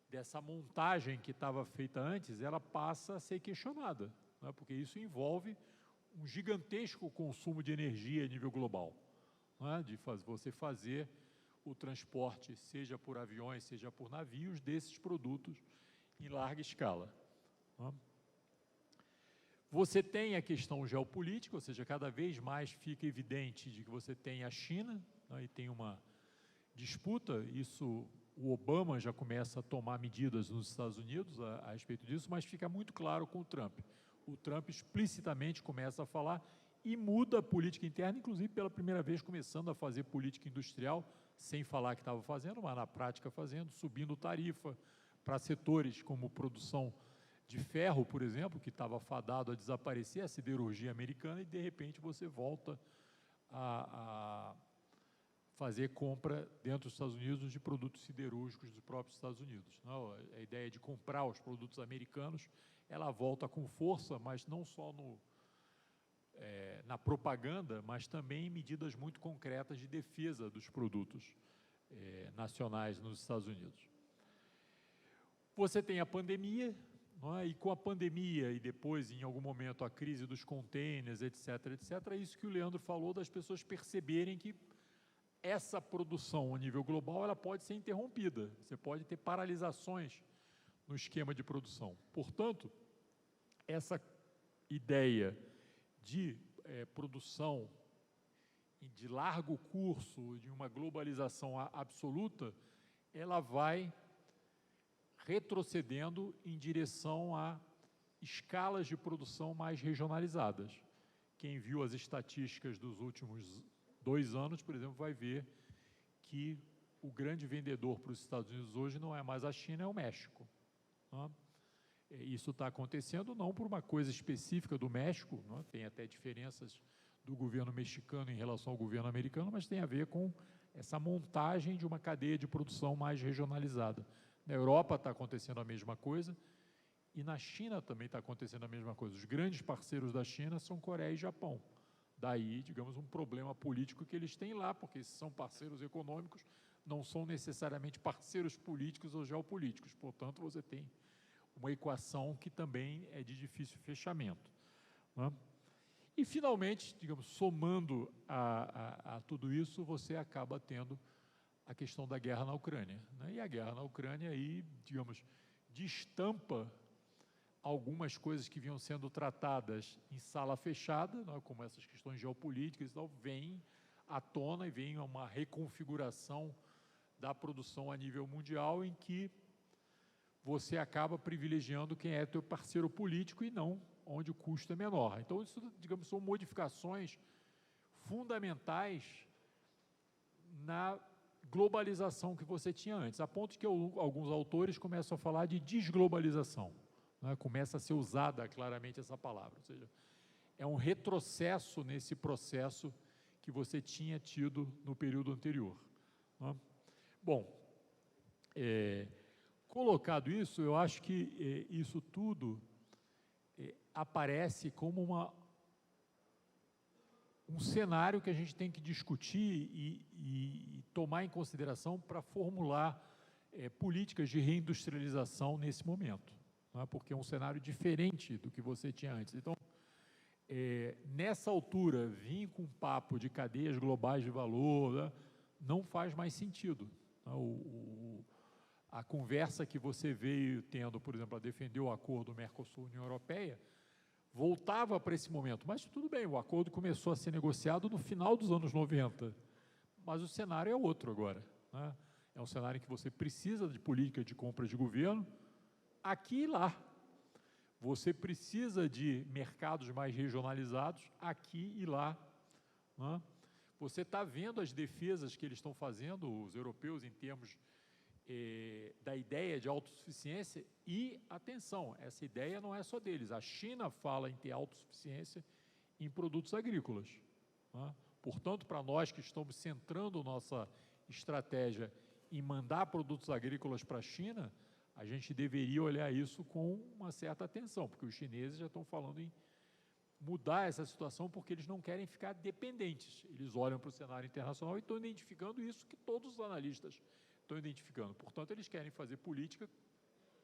dessa montagem que estava feita antes, ela passa a ser questionada, né? Porque isso envolve um gigantesco consumo de energia a nível global, né? De você fazer o transporte, seja por aviões, seja por navios, desses produtos em larga escala, né? Você tem a questão geopolítica, ou seja, cada vez mais fica evidente de que você tem a China, né? E tem uma disputa, isso o Obama já começa a tomar medidas nos Estados Unidos a respeito disso, mas fica muito claro com o Trump. O Trump explicitamente começa a falar e muda a política interna, inclusive pela primeira vez começando a fazer política industrial, sem falar que estava fazendo, mas na prática fazendo, subindo tarifa para setores como produção de ferro, por exemplo, que estava fadado a desaparecer, a siderurgia americana, e de repente você volta a fazer compra dentro dos Estados Unidos de produtos siderúrgicos dos próprios Estados Unidos. Não, a ideia de comprar os produtos americanos, ela volta com força, mas não só na propaganda, mas também em medidas muito concretas de defesa dos produtos nacionais nos Estados Unidos. Você tem a pandemia, não é? E com a pandemia e depois, em algum momento, a crise dos containers, etc., etc., é isso que o Leandro falou, das pessoas perceberem que essa produção a nível global, ela pode ser interrompida, você pode ter paralisações no esquema de produção. Portanto, essa ideia de produção de largo curso, de uma globalização absoluta, ela vai retrocedendo em direção a escalas de produção mais regionalizadas. Quem viu as estatísticas dos últimos 2 anos, por exemplo, vai ver que o grande vendedor para os Estados Unidos hoje não é mais a China, é o México, né? Isso está acontecendo não por uma coisa específica do México, né? Tem até diferenças do governo mexicano em relação ao governo americano, mas tem a ver com essa montagem de uma cadeia de produção mais regionalizada. Na Europa está acontecendo a mesma coisa e na China também está acontecendo a mesma coisa. Os grandes parceiros da China são Coreia e Japão. Daí, digamos, um problema político que eles têm lá, porque são parceiros econômicos, não são necessariamente parceiros políticos ou geopolíticos. Portanto, você tem uma equação que também é de difícil fechamento, né? E, finalmente, digamos, somando a tudo isso, você acaba tendo a questão da guerra na Ucrânia, né? E a guerra na Ucrânia aí, digamos, destampa algumas coisas que vinham sendo tratadas em sala fechada, né, como essas questões geopolíticas e tal, vem à tona e vem uma reconfiguração da produção a nível mundial em que você acaba privilegiando quem é teu parceiro político e não onde o custo é menor. Então, isso, digamos, são modificações fundamentais na globalização que você tinha antes, a ponto que alguns autores começam a falar de desglobalização, né? Começa a ser usada claramente essa palavra, ou seja, é um retrocesso nesse processo que você tinha tido no período anterior, né? Bom, colocado isso, eu acho que isso tudo aparece como um cenário que a gente tem que discutir e tomar em consideração para formular políticas de reindustrialização nesse momento, né? Porque é um cenário diferente do que você tinha antes. Então, nessa altura, vir com um papo de cadeias globais de valor, né, não faz mais sentido, né? A conversa que você veio tendo, por exemplo, a defender o acordo Mercosul-União Europeia, voltava para esse momento. Mas tudo bem, o acordo começou a ser negociado no final dos anos 90, mas o cenário é outro agora, né? É um cenário em que você precisa de política de compra de governo aqui e lá. Você precisa de mercados mais regionalizados aqui e lá, né? Você está vendo as defesas que eles estão fazendo, os europeus, em termos da ideia de autossuficiência e, atenção, essa ideia não é só deles. A China fala em ter autossuficiência em produtos agrícolas, né? Portanto, para nós que estamos centrando nossa estratégia em mandar produtos agrícolas para a China, a gente deveria olhar isso com uma certa atenção, porque os chineses já estão falando em mudar essa situação porque eles não querem ficar dependentes. Eles olham para o cenário internacional e estão identificando isso que todos os analistas estão identificando. Portanto, eles querem fazer política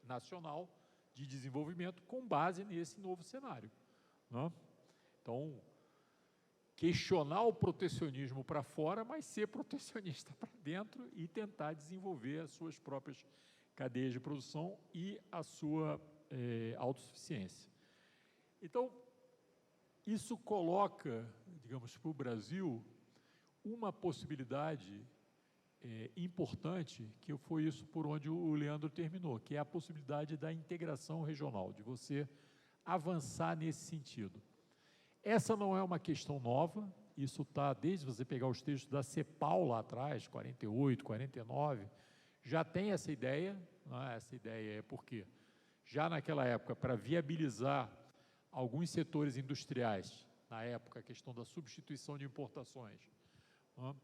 nacional de desenvolvimento com base nesse novo cenário, né? Então, questionar o protecionismo para fora, mas ser protecionista para dentro e tentar desenvolver as suas próprias cadeias de produção e a sua autossuficiência. Então, isso coloca, digamos, para o Brasil, uma possibilidade importante, que foi isso por onde o Leandro terminou, que é a possibilidade da integração regional, de você avançar nesse sentido. Essa não é uma questão nova, isso está desde você pegar os textos da CEPAL lá atrás, 48, 49, já tem essa ideia, né? Essa ideia é porque já naquela época, para viabilizar alguns setores industriais, na época a questão da substituição de importações, né?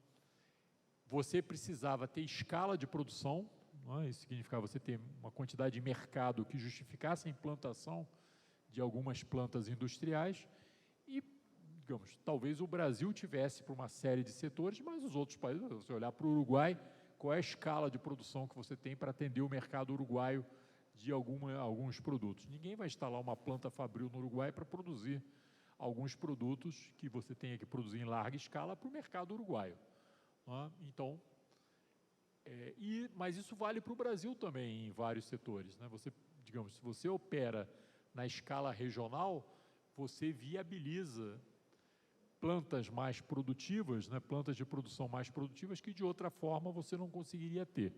Você precisava ter escala de produção, né? Isso significava você ter uma quantidade de mercado que justificasse a implantação de algumas plantas industriais e, digamos, talvez o Brasil tivesse para uma série de setores, mas os outros países, se você olhar para o Uruguai, qual é a escala de produção que você tem para atender o mercado uruguaio de alguns produtos? Ninguém vai instalar uma planta fabril no Uruguai para produzir alguns produtos que você tenha que produzir em larga escala para o mercado uruguaio, né? Então, mas isso vale para o Brasil também em vários setores, né? Você, digamos, se você opera na escala regional, você viabiliza plantas mais produtivas, né, plantas de produção mais produtivas que de outra forma você não conseguiria ter.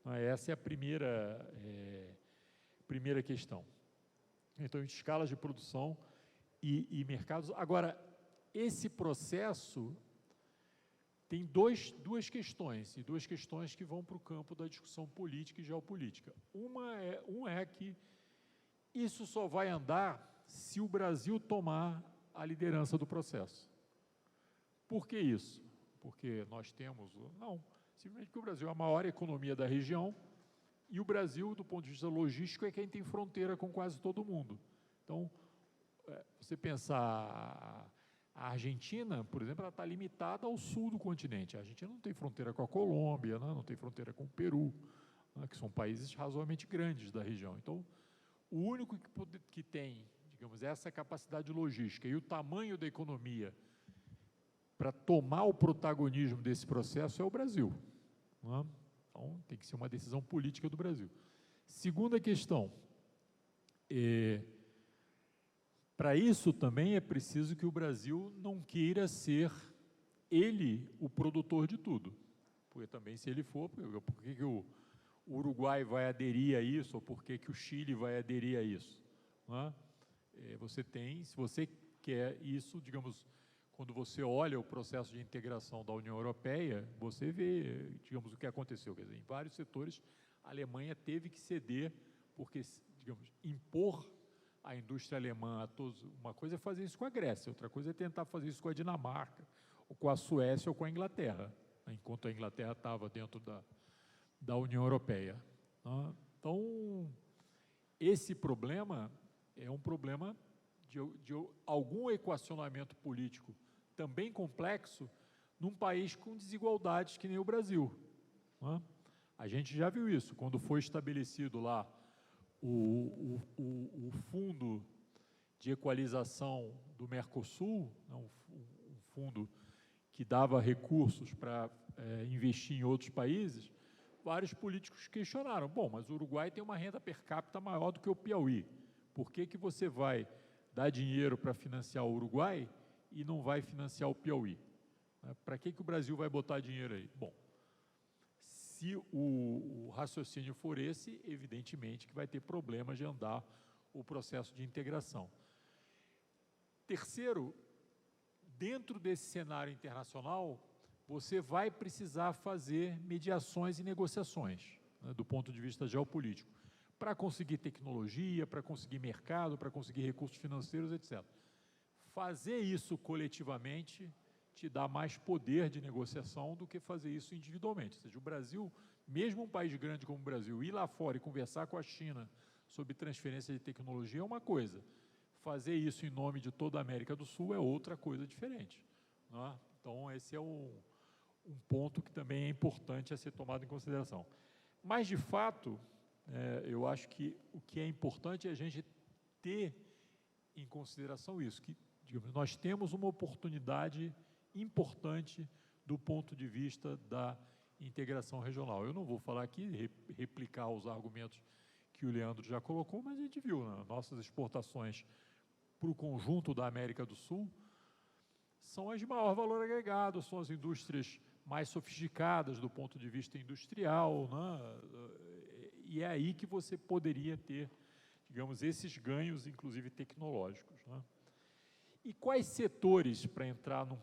Essa é a primeira questão. Então, escalas de produção e mercados. Agora, esse processo tem duas questões que vão para o campo da discussão política e geopolítica. Uma é que isso só vai andar se o Brasil tomar a liderança do processo. Por que isso? Porque nós temos... Não, simplesmente porque o Brasil é a maior economia da região e o Brasil, do ponto de vista logístico, é quem tem fronteira com quase todo mundo. Então, você pensar... A Argentina, por exemplo, ela está limitada ao sul do continente. A Argentina não tem fronteira com a Colômbia, né? Não tem fronteira com o Peru, né? Que são países razoavelmente grandes da região. Então, o único que tem, digamos, essa capacidade logística e o tamanho da economia para tomar o protagonismo desse processo é o Brasil, né? Então, tem que ser uma decisão política do Brasil. Segunda questão, para isso também é preciso que o Brasil não queira ser ele o produtor de tudo, porque também se ele for, por que o Uruguai vai aderir a isso, ou por que o Chile vai aderir a isso, né? Se você quer isso, digamos, quando você olha o processo de integração da União Europeia, você vê, digamos, o que aconteceu. Quer dizer, em vários setores, a Alemanha teve que ceder, porque, digamos, impor a indústria alemã a todos. Uma coisa é fazer isso com a Grécia, outra coisa é tentar fazer isso com a Dinamarca, ou com a Suécia, ou com a Inglaterra, né, enquanto a Inglaterra estava dentro da União Europeia, né? Então, esse problema é um problema de algum equacionamento político também complexo num país com desigualdades que nem o Brasil, né? A gente já viu isso, quando foi estabelecido lá o fundo de equalização do Mercosul, né, um fundo que dava recursos para investir em outros países, vários políticos questionaram, bom, mas o Uruguai tem uma renda per capita maior do que o Piauí, por que você vai dar dinheiro para financiar o Uruguai e não vai financiar o Piauí. Para que o Brasil vai botar dinheiro aí? Bom, se o raciocínio for esse, evidentemente que vai ter problemas de andar o processo de integração. Terceiro, dentro desse cenário internacional, você vai precisar fazer mediações e negociações, né, do ponto de vista geopolítico, para conseguir tecnologia, para conseguir mercado, para conseguir recursos financeiros, etc. Fazer isso coletivamente te dá mais poder de negociação do que fazer isso individualmente. Ou seja, o Brasil, mesmo um país grande como o Brasil, ir lá fora e conversar com a China sobre transferência de tecnologia é uma coisa. Fazer isso em nome de toda a América do Sul é outra coisa diferente, né? Então, esse é um ponto que também é importante a ser tomado em consideração. Mas, de fato, eu acho que o que é importante é a gente ter em consideração isso, que, digamos, nós temos uma oportunidade importante do ponto de vista da integração regional. Eu não vou falar aqui, replicar os argumentos que o Leandro já colocou, mas a gente viu, né? Nossas exportações para o conjunto da América do Sul são as de maior valor agregado, são as indústrias mais sofisticadas do ponto de vista industrial, né? E é aí que você poderia ter, digamos, esses ganhos, inclusive tecnológicos, né? E quais setores, para entrar um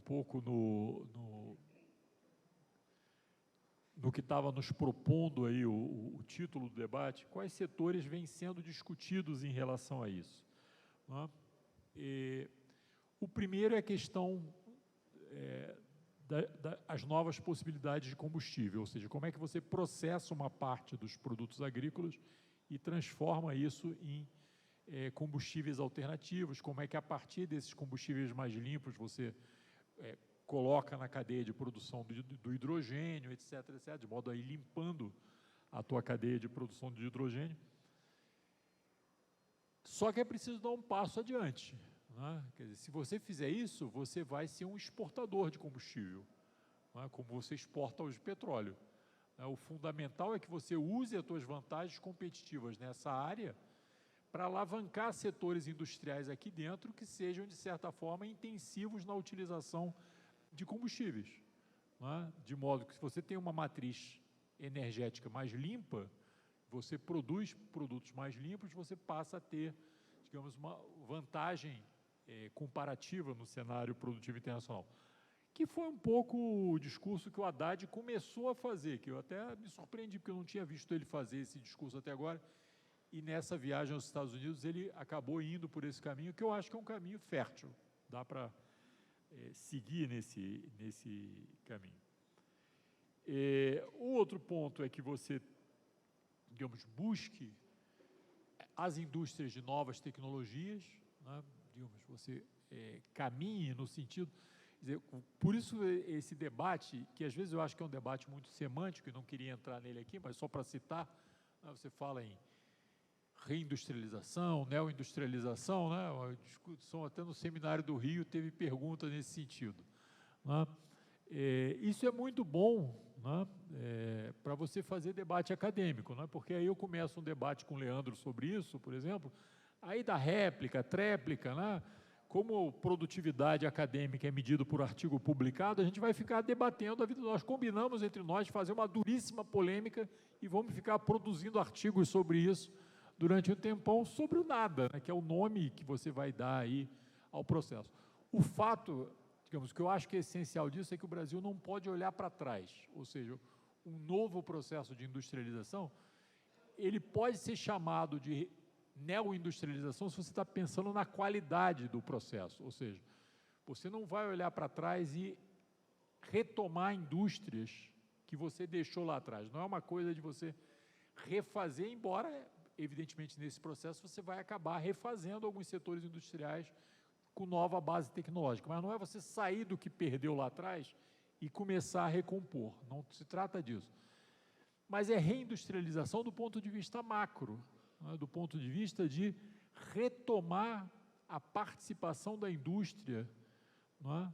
pouco no que estava nos propondo aí o título do debate, quais setores vêm sendo discutidos em relação a isso, né? O primeiro é a questão das novas possibilidades de combustível, ou seja, como é que você processa uma parte dos produtos agrícolas e transforma isso em combustíveis alternativos, como é que a partir desses combustíveis mais limpos você coloca na cadeia de produção do hidrogênio, etc., etc., de modo a ir limpando a tua cadeia de produção de hidrogênio. Só que é preciso dar um passo adiante, né? Quer dizer, se você fizer isso, você vai ser um exportador de combustível, né? Como você exporta hoje petróleo. O fundamental é que você use as suas vantagens competitivas nessa área para alavancar setores industriais aqui dentro que sejam, de certa forma, intensivos na utilização de combustíveis, né? De modo que, se você tem uma matriz energética mais limpa, você produz produtos mais limpos, você passa a ter, digamos, uma vantagem comparativa no cenário produtivo internacional, que foi um pouco o discurso que o Haddad começou a fazer, que eu até me surpreendi, porque eu não tinha visto ele fazer esse discurso até agora, e nessa viagem aos Estados Unidos ele acabou indo por esse caminho, que eu acho que é um caminho fértil, dá para seguir nesse caminho. O outro ponto é que você, digamos, busque as indústrias de novas tecnologias, né? Digamos, você caminhe no sentido, quer dizer, por isso esse debate, que às vezes eu acho que é um debate muito semântico, e não queria entrar nele aqui, mas só para citar, né, você fala em reindustrialização, neoindustrialização, né? Uma discussão até no Seminário do Rio teve pergunta nesse sentido, né? Isso é muito bom, né, para você fazer debate acadêmico, né? Porque aí eu começo um debate com o Leandro sobre isso, por exemplo, aí dá réplica, tréplica, né? Como produtividade acadêmica é medido por artigo publicado, a gente vai ficar debatendo a vida. Nós combinamos entre nós de fazer uma duríssima polêmica e vamos ficar produzindo artigos sobre isso durante um tempão, sobre o nada, né, que é o nome que você vai dar aí ao processo. O fato, digamos, que eu acho que é essencial disso é que o Brasil não pode olhar para trás, ou seja, um novo processo de industrialização, ele pode ser chamado de neoindustrialização se você está pensando na qualidade do processo, ou seja, você não vai olhar para trás e retomar indústrias que você deixou lá atrás, não é uma coisa de você refazer, embora, evidentemente, nesse processo você vai acabar refazendo alguns setores industriais com nova base tecnológica, mas não é você sair do que perdeu lá atrás e começar a recompor, não se trata disso. Mas é reindustrialização do ponto de vista macro, né, do ponto de vista de retomar a participação da indústria, não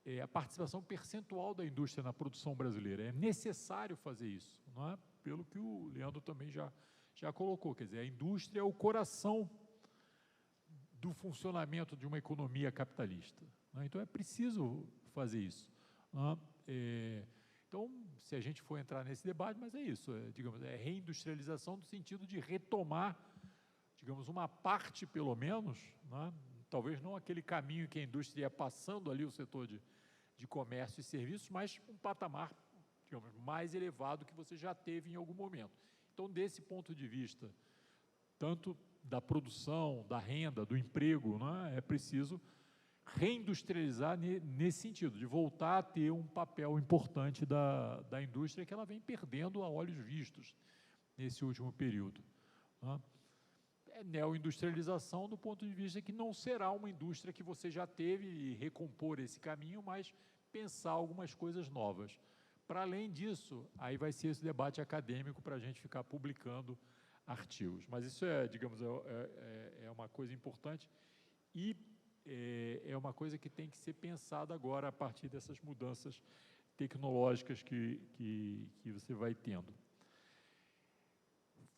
é? A participação percentual da indústria na produção brasileira. É necessário fazer isso, não é? Pelo que o Leandro também já colocou, quer dizer, a indústria é o coração do funcionamento de uma economia capitalista, né? Então, é preciso fazer isso, né? Então, se a gente for entrar nesse debate, mas é isso, digamos, é reindustrialização no sentido de retomar, digamos, uma parte, pelo menos, né? Talvez não aquele caminho que a indústria ia passando ali, o setor de comércio e serviços, mas um patamar, digamos, mais elevado que você já teve em algum momento. Então, desse ponto de vista, tanto da produção, da renda, do emprego, né, é preciso reindustrializar nesse sentido, de voltar a ter um papel importante da indústria que ela vem perdendo a olhos vistos nesse último período, né? É neoindustrialização do ponto de vista que não será uma indústria que você já teve e recompor esse caminho, mas pensar algumas coisas novas. Para além disso, aí vai ser esse debate acadêmico para a gente ficar publicando artigos. Mas isso digamos, é uma coisa importante e é uma coisa que tem que ser pensada agora a partir dessas mudanças tecnológicas que você vai tendo.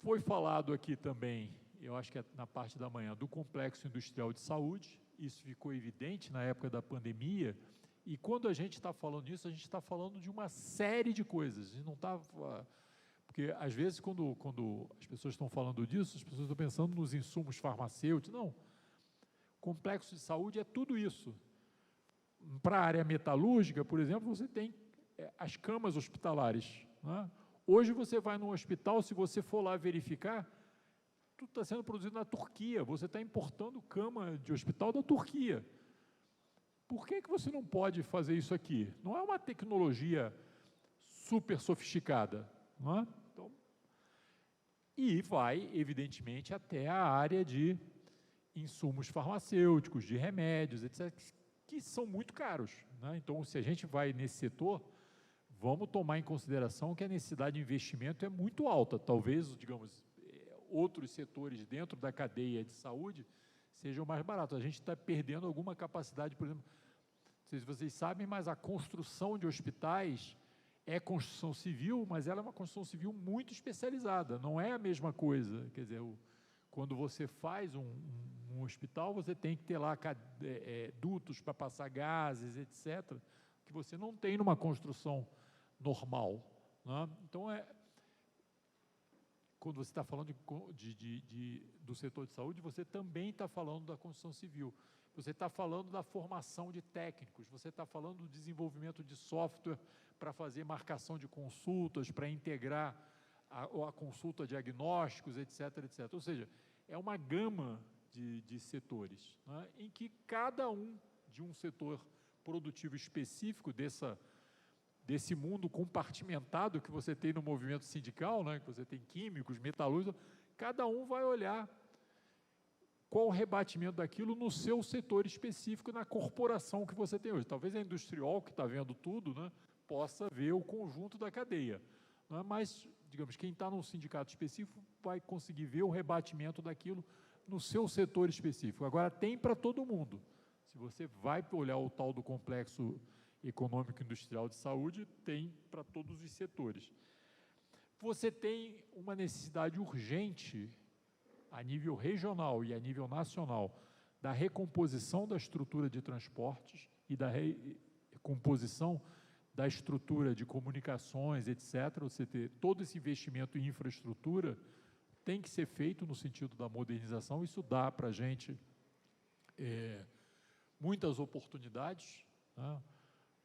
Foi falado aqui também, eu acho que na parte da manhã, do complexo industrial de saúde. Isso ficou evidente na época da pandemia, e quando a gente está falando nisso, a gente está falando de uma série de coisas. A gente não está... Porque, às vezes, quando as pessoas estão falando disso, as pessoas estão pensando nos insumos farmacêuticos. Não. Complexo de saúde é tudo isso. Para a área metalúrgica, por exemplo, você tem as camas hospitalares, né? Hoje você vai num hospital, se você for lá verificar, tudo está sendo produzido na Turquia, você está importando cama de hospital da Turquia. Por que você não pode fazer isso aqui? Não é uma tecnologia super sofisticada, não é? Então, e vai, evidentemente, até a área de insumos farmacêuticos, de remédios, etc., que são muito caros, né? Então, se a gente vai nesse setor, vamos tomar em consideração que a necessidade de investimento é muito alta. Talvez, digamos, outros setores dentro da cadeia de saúde sejam mais baratos. A gente está perdendo alguma capacidade, por exemplo, não sei se vocês sabem, mas a construção de hospitais é construção civil, mas ela é uma construção civil muito especializada, não é a mesma coisa. Quer dizer, quando você faz um hospital, você tem que ter lá dutos para passar gases, etc., que você não tem numa construção normal, né? Então, quando você está falando do setor de saúde, você também está falando da construção civil, você está falando da formação de técnicos, você está falando do desenvolvimento de software para fazer marcação de consultas, para integrar a consulta diagnósticos, etc., etc. Ou seja, é uma gama de setores, né, em que cada um de um setor produtivo específico desse mundo compartimentado que você tem no movimento sindical, né, que você tem químicos, metalúrgicos, cada um vai olhar qual o rebatimento daquilo no seu setor específico, na corporação que você tem hoje. Talvez a industrial, que está vendo tudo, né, possa ver o conjunto da cadeia, né, mas, digamos, quem está num sindicato específico vai conseguir ver o rebatimento daquilo no seu setor específico. Agora, tem para todo mundo. Se você vai olhar o tal do complexo econômico industrial de saúde, tem para todos os setores. Você tem uma necessidade urgente, a nível regional e a nível nacional, da recomposição da estrutura de transportes e da recomposição da estrutura de comunicações, etc. Você ter todo esse investimento em infraestrutura tem que ser feito no sentido da modernização. Isso dá para a gente muitas oportunidades, né?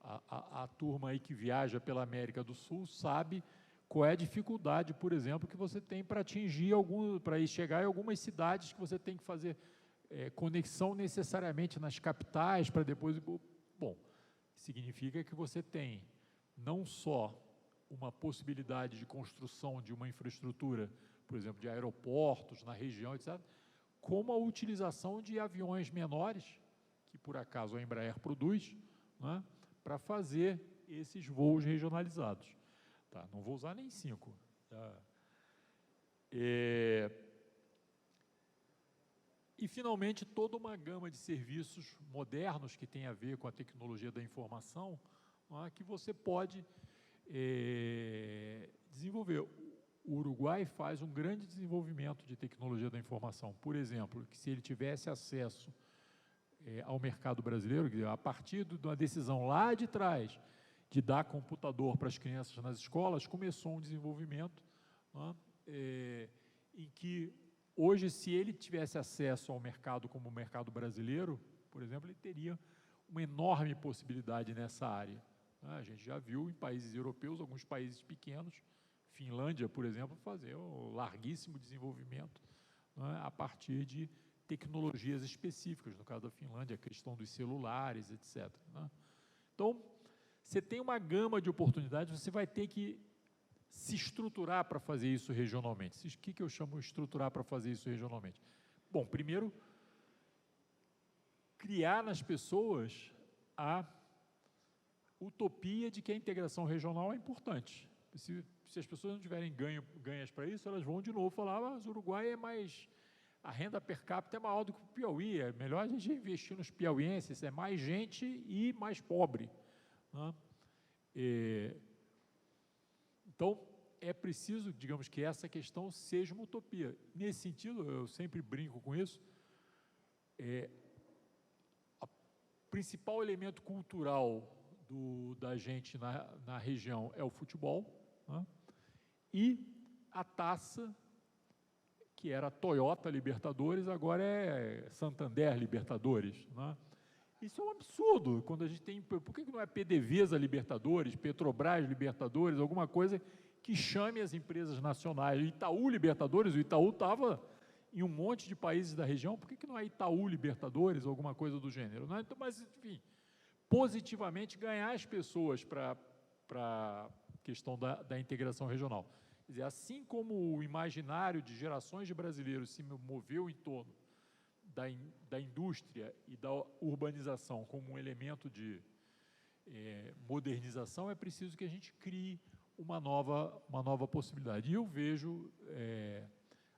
A turma aí que viaja pela América do Sul sabe qual é a dificuldade, por exemplo, que você tem para atingir para chegar em algumas cidades que você tem que fazer conexão necessariamente nas capitais para depois... Bom, significa que você tem não só uma possibilidade de construção de uma infraestrutura, por exemplo, de aeroportos na região, etc., como a utilização de aviões menores, que por acaso a Embraer produz, né, para fazer esses voos regionalizados. Tá, não vou usar nem 5. Tá? E, finalmente, toda uma gama de serviços modernos que tem a ver com a tecnologia da informação, né, que você pode desenvolver. O Uruguai faz um grande desenvolvimento de tecnologia da informação. Por exemplo, que se ele tivesse acesso ao mercado brasileiro, a partir de uma decisão lá de trás, de dar computador para as crianças nas escolas, começou um desenvolvimento, né, em que, hoje, se ele tivesse acesso ao mercado como o mercado brasileiro, por exemplo, ele teria uma enorme possibilidade nessa área. A gente já viu em países europeus, alguns países pequenos, Finlândia, por exemplo, fazer um larguíssimo desenvolvimento, né, a partir de tecnologias específicas, no caso da Finlândia, a questão dos celulares, etc. Né? Então, você tem uma gama de oportunidades, você vai ter que se estruturar para fazer isso regionalmente. O que eu chamo de estruturar para fazer isso regionalmente? Bom, primeiro, criar nas pessoas a utopia de que a integração regional é importante. Se as pessoas não tiverem ganhas para isso, elas vão de novo falar, mas o Uruguai é mais... A renda per capita é maior do que o Piauí, é melhor a gente investir nos piauienses, é mais gente e mais pobre. Né? Então, é preciso, digamos, que essa questão seja uma utopia. Nesse sentido, eu sempre brinco com isso, o principal elemento cultural da gente na região é o futebol, né? E a taça, que era Toyota Libertadores, agora é Santander Libertadores, né? Isso é um absurdo, quando a gente tem... Por que não é PDVSA Libertadores, Petrobras Libertadores, alguma coisa que chame as empresas nacionais? Itaú Libertadores, o Itaú estava em um monte de países da região, por que não é Itaú Libertadores, alguma coisa do gênero? Né? Então, mas, enfim, positivamente ganhar as pessoas para a questão da integração regional. Quer dizer, assim como o imaginário de gerações de brasileiros se moveu em torno da indústria e da urbanização como um elemento de modernização, é preciso que a gente crie uma nova possibilidade. E eu vejo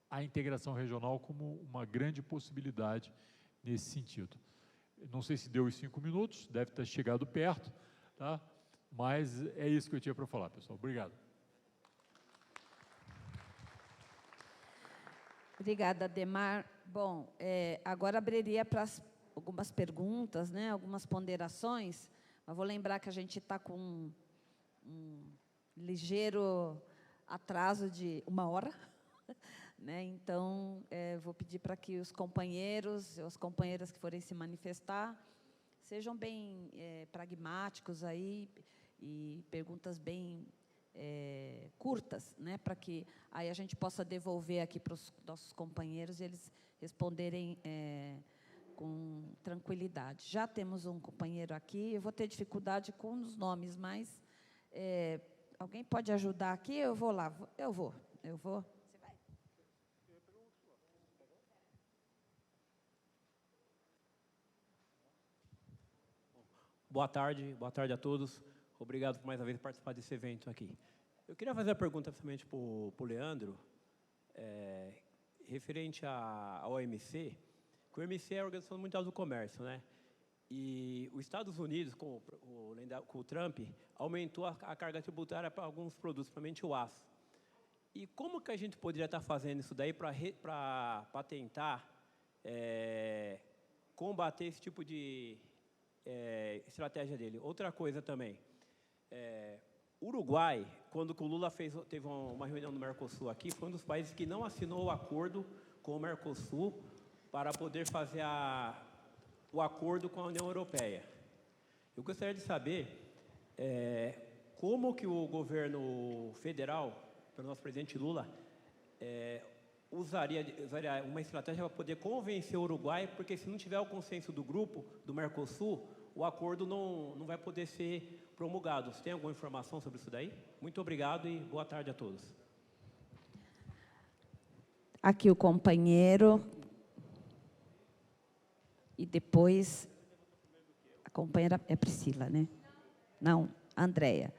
a integração regional como uma grande possibilidade nesse sentido. Não sei se deu os 5 minutos, deve ter chegado perto, tá? Mas é isso que eu tinha para falar, pessoal. Obrigado. Obrigada, Ademar. Bom, agora abriria para algumas perguntas, né, algumas ponderações. Eu vou lembrar que a gente está com um ligeiro atraso de 1 hora, né? Então, vou pedir para que os companheiros e as companheiras que forem se manifestar sejam bem pragmáticos aí e perguntas bem curtas, né, para que aí a gente possa devolver aqui para os nossos companheiros e eles responderem com tranquilidade. Já temos um companheiro aqui, eu vou ter dificuldade com os nomes, mas alguém pode ajudar aqui? Eu vou lá, eu vou. Você vai? Boa tarde a todos. Obrigado por mais uma vez participar desse evento aqui. Eu queria fazer a pergunta principalmente para o Leandro, referente à OMC, que o OMC é a Organização Mundial do Comércio, né? E os Estados Unidos, com o Trump, aumentou a carga tributária para alguns produtos, principalmente o aço. E como que a gente poderia estar fazendo isso daí para tentar combater esse tipo de estratégia dele? Outra coisa também, Uruguai, quando o Lula teve uma reunião no Mercosul aqui, foi um dos países que não assinou o acordo com o Mercosul para poder fazer o acordo com a União Europeia. Eu gostaria de saber como que o governo federal, pelo nosso presidente Lula, usaria uma estratégia para poder convencer o Uruguai, porque se não tiver o consenso do grupo, do Mercosul, o acordo não vai poder ser promulgado. Você tem alguma informação sobre isso daí? Muito obrigado e boa tarde a todos. Aqui o companheiro. E depois, a companheira é Priscila, né? Não, Andréia.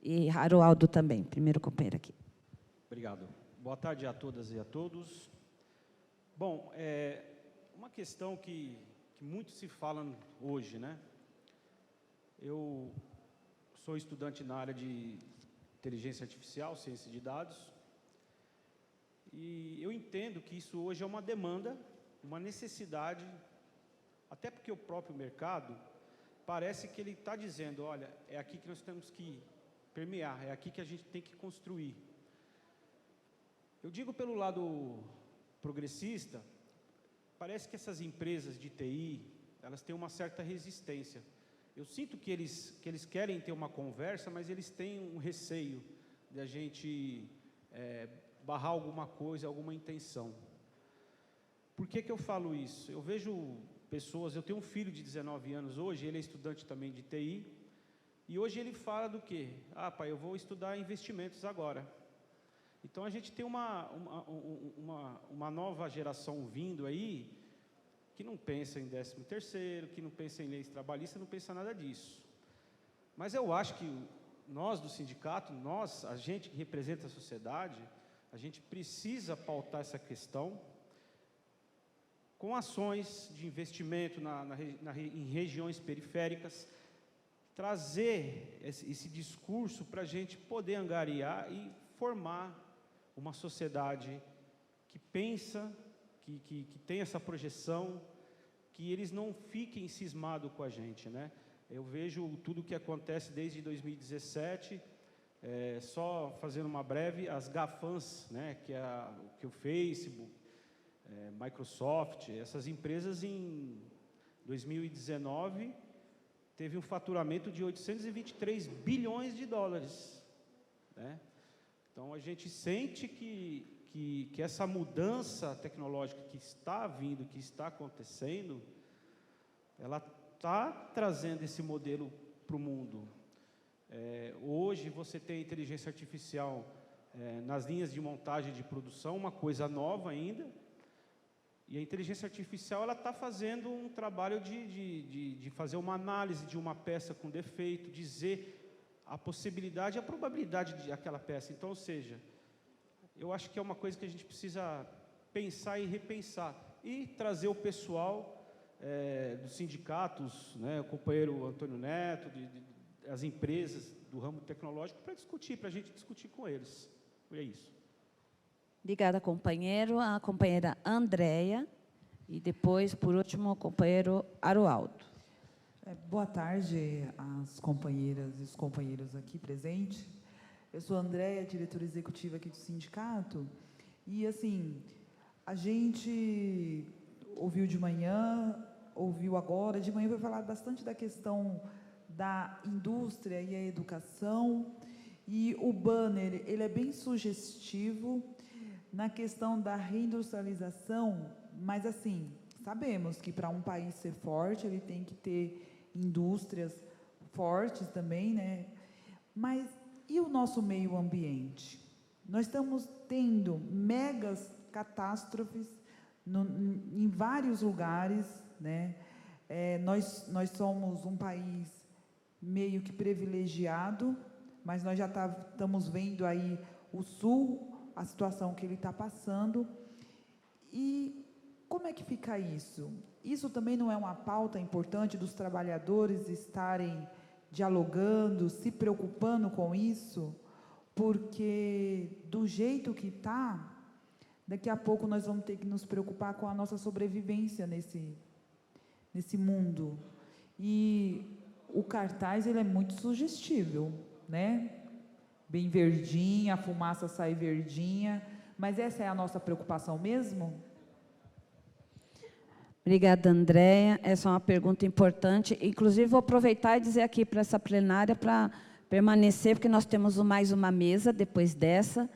E Haroaldo também, primeiro companheiro aqui. Obrigado. Boa tarde a todas e a todos. Bom, uma questão que muito se fala hoje, né? Eu sou estudante na área de inteligência artificial, ciência de dados. E eu entendo que isso hoje é uma demanda, uma necessidade, até porque o próprio mercado parece que ele está dizendo, olha, é aqui que nós temos que permear, é aqui que a gente tem que construir. Eu digo pelo lado progressista, parece que essas empresas de TI, elas têm uma certa resistência. Eu sinto que eles querem ter uma conversa, mas eles têm um receio de a gente barrar alguma coisa, alguma intenção. Por que eu falo isso? Eu vejo pessoas, eu tenho um filho de 19 anos hoje, ele é estudante também de TI, e hoje ele fala do quê? Ah, pai, eu vou estudar investimentos agora. Então a gente tem uma nova geração vindo aí, que não pensa em 13º, que não pensa em leis trabalhistas, não pensa nada disso. Mas eu acho que nós do sindicato, a gente que representa a sociedade, a gente precisa pautar essa questão com ações de investimento em regiões periféricas, trazer esse discurso para a gente poder angariar e formar uma sociedade que pensa, que tem essa projeção, que eles não fiquem cismados com a gente, né? Eu vejo tudo o que acontece desde 2017, só fazendo uma breve, as GAFAMs, né, que o Facebook, Microsoft, essas empresas em 2019 teve um faturamento de 823 bilhões de dólares, né? Então a gente sente que essa mudança tecnológica que está vindo, que está acontecendo, ela está trazendo esse modelo para o mundo. Hoje você tem a inteligência artificial nas linhas de montagem de produção, uma coisa nova ainda, e a inteligência artificial ela está fazendo um trabalho de fazer uma análise de uma peça com defeito, dizer a possibilidade e a probabilidade de aquela peça. Então, ou seja, eu acho que é uma coisa que a gente precisa pensar e repensar, e trazer o pessoal dos sindicatos, né, o companheiro Antônio Neto, as empresas do ramo tecnológico, para discutir, para a gente discutir com eles. É isso. Obrigada, companheiro. A companheira Andréia e depois, por último, o companheiro Aroaldo. Boa tarde às companheiras e os companheiros aqui presentes. Eu sou a Andréia, diretora executiva aqui do sindicato, e assim, a gente ouviu de manhã, ouviu agora, de manhã foi falar bastante da questão da indústria e a educação, e o banner, ele é bem sugestivo na questão da reindustrialização, mas assim, sabemos que para um país ser forte, ele tem que ter indústrias fortes também, né? Mas e o nosso meio ambiente? Nós estamos tendo megas catástrofes em vários lugares, né? Nós somos um país meio que privilegiado, mas nós já estamos vendo aí o Sul, a situação que ele está passando. E como é que fica isso? Isso também não é uma pauta importante dos trabalhadores estarem dialogando, se preocupando com isso? Porque do jeito que está, daqui a pouco nós vamos ter que nos preocupar com a nossa sobrevivência nesse mundo. E o cartaz, ele é muito sugestível, né? Bem verdinha, a fumaça sai verdinha, mas essa é a nossa preocupação mesmo? Obrigada, Andréia. Essa é uma pergunta importante. Inclusive, vou aproveitar e dizer aqui para essa plenária para permanecer, porque nós temos mais uma mesa depois dessa,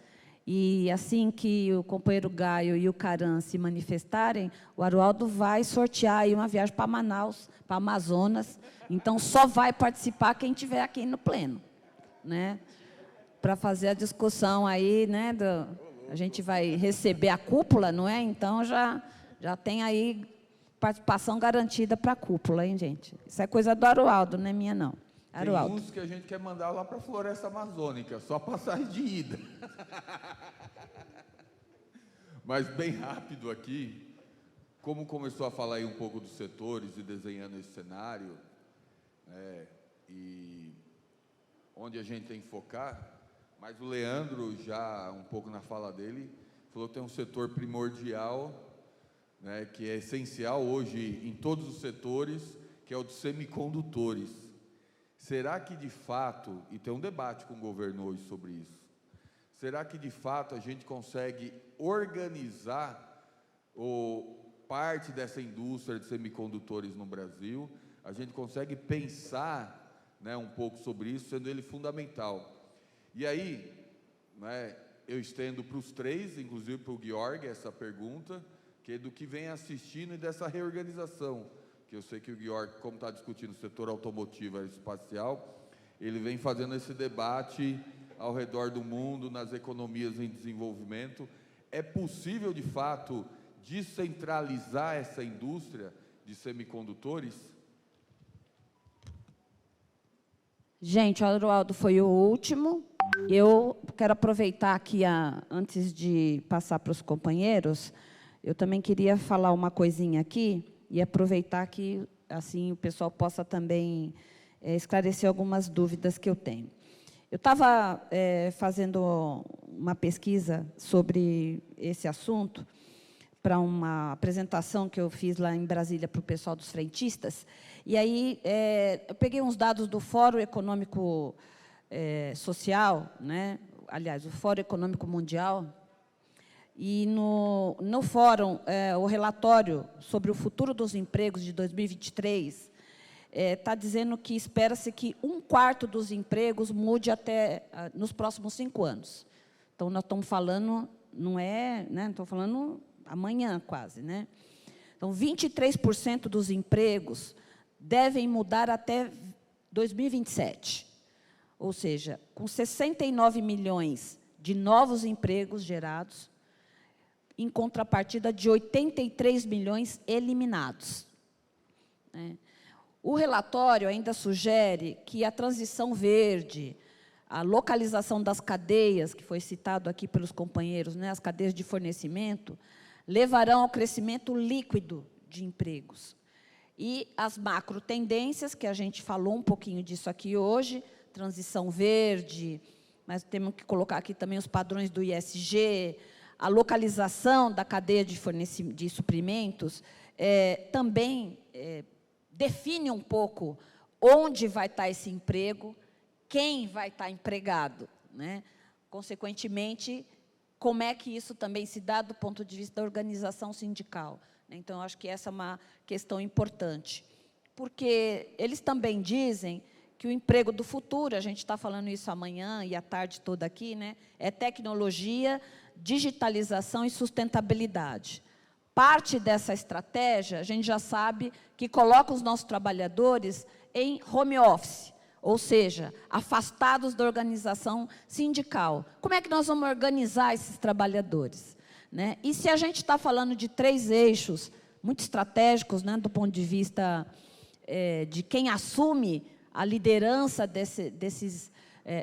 e assim que o companheiro Gaio e o Caran se manifestarem, o Aroaldo vai sortear aí uma viagem para Manaus, para Amazonas, então só vai participar quem estiver aqui no pleno, né? Para fazer a discussão aí, né? A gente vai receber a cúpula, não é? Então já tem aí participação garantida para a cúpula, hein, gente? Isso é coisa do Aroaldo, não é minha, não. Aroaldo. Tem uns que a gente quer mandar lá para a floresta amazônica, só passagem de ida. Mas bem rápido aqui, como começou a falar aí um pouco dos setores e desenhando esse cenário, e onde a gente tem que focar, Mas o Leandro, já um pouco na fala dele, falou que tem um setor primordial, né, que é essencial hoje em todos os setores, que é o de semicondutores. Será que de fato, e tem um debate com o governo hoje sobre isso, será que de fato a gente consegue organizar parte dessa indústria de semicondutores no Brasil? A gente consegue pensar, né, um pouco sobre isso, sendo ele fundamental. E aí, né, eu estendo para os três, inclusive para o Georg, essa pergunta, que é do que vem assistindo e dessa reorganização, que eu sei que o Georg, como está discutindo o setor automotivo e aeroespacial, ele vem fazendo esse debate ao redor do mundo, nas economias em desenvolvimento. É possível, de fato, descentralizar essa indústria de semicondutores? Gente, o Aroaldo foi o último. Eu quero aproveitar aqui, antes de passar para os companheiros, eu também queria falar uma coisinha aqui e aproveitar que assim o pessoal possa também esclarecer algumas dúvidas que eu tenho. Eu estava fazendo uma pesquisa sobre esse assunto para uma apresentação que eu fiz lá em Brasília para o pessoal dos frentistas, e aí eu peguei uns dados do Fórum Econômico Social, né? Aliás, o Fórum Econômico Mundial, e no fórum, o relatório sobre o futuro dos empregos de 2023 está dizendo que espera-se que 1/4 dos empregos mude até nos próximos 5 anos. Então, nós estamos falando, não é, né? Estamos falando amanhã quase, né? Então, 23% dos empregos devem mudar até 2027. Ou seja, com 69 milhões de novos empregos gerados, em contrapartida de 83 milhões eliminados. O relatório ainda sugere que a transição verde, a localização das cadeias, que foi citado aqui pelos companheiros, né, as cadeias de fornecimento, levarão ao crescimento líquido de empregos. E as macro tendências, que a gente falou um pouquinho disso aqui hoje, transição verde, mas temos que colocar aqui também os padrões do ISG, a localização da cadeia de suprimentos, também define um pouco onde vai estar esse emprego, quem vai estar empregado, né? Consequentemente, como é que isso também se dá do ponto de vista da organização sindical. Então, acho que essa é uma questão importante, porque eles também dizem que o emprego do futuro, a gente está falando isso amanhã e a tarde toda aqui, né, é tecnologia, digitalização e sustentabilidade. Parte dessa estratégia, a gente já sabe que coloca os nossos trabalhadores em home office, ou seja, afastados da organização sindical. Como é que nós vamos organizar esses trabalhadores, né? E se a gente está falando de 3 eixos muito estratégicos, né, do ponto de vista de quem assume a liderança desses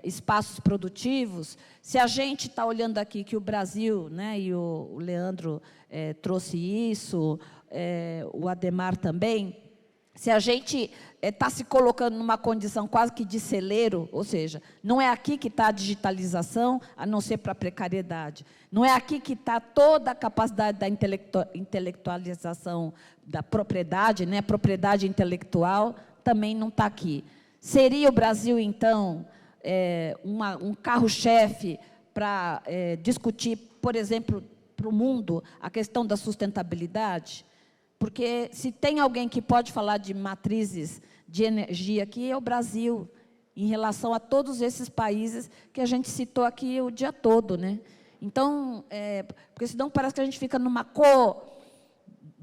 espaços produtivos, se a gente está olhando aqui que o Brasil, né, e o Leandro trouxe isso, o Ademar também, se a gente está se colocando numa condição quase que de celeiro, ou seja, não é aqui que está a digitalização, a não ser para a precariedade, não é aqui que está toda a capacidade da intelectualização da propriedade, né, propriedade intelectual, também não está aqui. Seria o Brasil, então, um carro-chefe para discutir, por exemplo, para o mundo, a questão da sustentabilidade? Porque se tem alguém que pode falar de matrizes de energia aqui, é o Brasil, em relação a todos esses países que a gente citou aqui o dia todo, né? Então, porque senão parece que a gente fica numa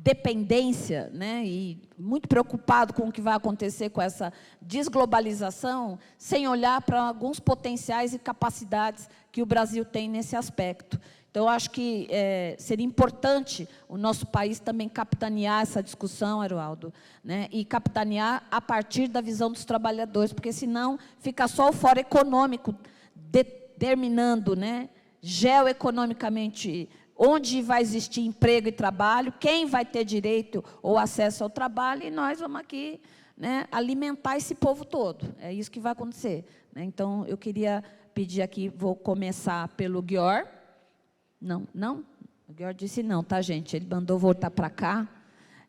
dependência, né, e muito preocupado com o que vai acontecer com essa desglobalização, sem olhar para alguns potenciais e capacidades que o Brasil tem nesse aspecto. Então, eu acho que seria importante o nosso país também capitanear essa discussão, Aroaldo, né, e capitanear a partir da visão dos trabalhadores, porque, senão, fica só o fórum econômico determinando, né, geoeconomicamente, onde vai existir emprego e trabalho, quem vai ter direito ou acesso ao trabalho, e nós vamos aqui, né, alimentar esse povo todo. É isso que vai acontecer, né? Então, eu queria pedir aqui, vou começar pelo Guior. Não, não? O Guior disse não, tá, gente? Ele mandou voltar para cá.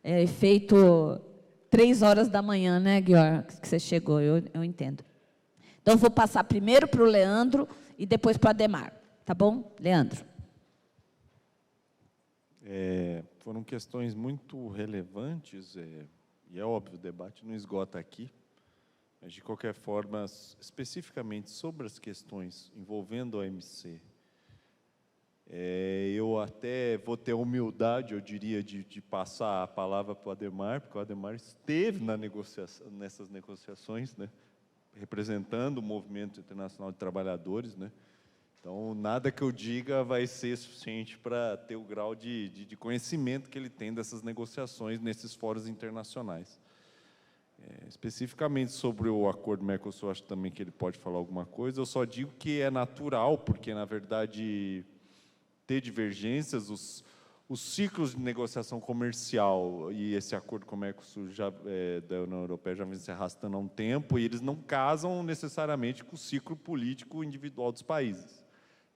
É feito 3 horas da manhã, né, Guior, que você chegou, eu entendo. Então, vou passar primeiro para o Leandro e depois para o Ademar. Tá bom? Leandro. Foram questões muito relevantes, e é óbvio, o debate não esgota aqui, mas, de qualquer forma, especificamente sobre as questões envolvendo a OMC, eu até vou ter a humildade, eu diria, de passar a palavra para o Ademar, porque o Ademar esteve nessas negociações, né, representando o Movimento Internacional de Trabalhadores, né. Então, nada que eu diga vai ser suficiente para ter o grau de conhecimento que ele tem dessas negociações nesses fóruns internacionais. Especificamente sobre o acordo Mercosul, acho também que ele pode falar alguma coisa. Eu só digo que é natural, porque, na verdade, ter divergências, os ciclos de negociação comercial e esse acordo com o Mercosul da União Europeia já vem se arrastando há um tempo, e eles não casam necessariamente com o ciclo político individual dos países.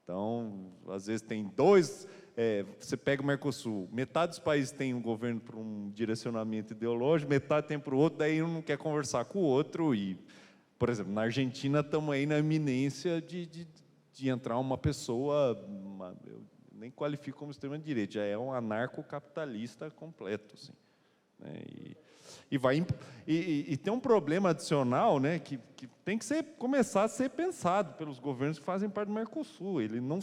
Então, às vezes tem você pega o Mercosul, metade dos países tem um governo para um direcionamento ideológico, metade tem para o outro, daí um não quer conversar com o outro. E, por exemplo, na Argentina estamos aí na iminência de entrar uma pessoa, eu nem qualifico como extrema-direita, já é um anarcocapitalista completo, assim, né? E tem um problema adicional, né, que tem que começar a ser pensado pelos governos que fazem parte do Mercosul. Ele não,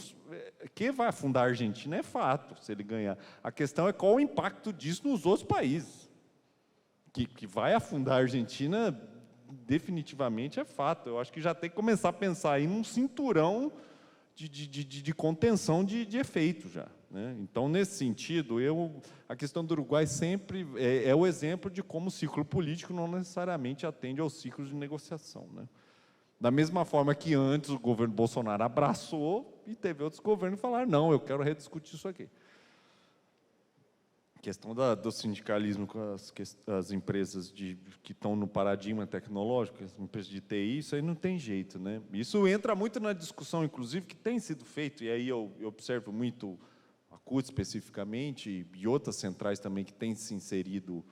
quem vai afundar a Argentina é fato, se ele ganhar. A questão é qual o impacto disso nos outros países. Que vai afundar a Argentina, definitivamente é fato. Eu acho que já tem que começar a pensar aí num cinturão de contenção de efeito já, né? Então, nesse sentido, a questão do Uruguai sempre é o exemplo de como o ciclo político não necessariamente atende aos ciclos de negociação, né? Da mesma forma que antes o governo Bolsonaro abraçou e teve outros governos que falaram, não, eu quero rediscutir isso aqui. A questão do sindicalismo com as empresas que estão no paradigma tecnológico, as empresas de TI, isso aí não tem jeito, né? Isso entra muito na discussão, inclusive, que tem sido feito, e aí eu observo muito a CUT especificamente, e outras centrais também que têm se inserido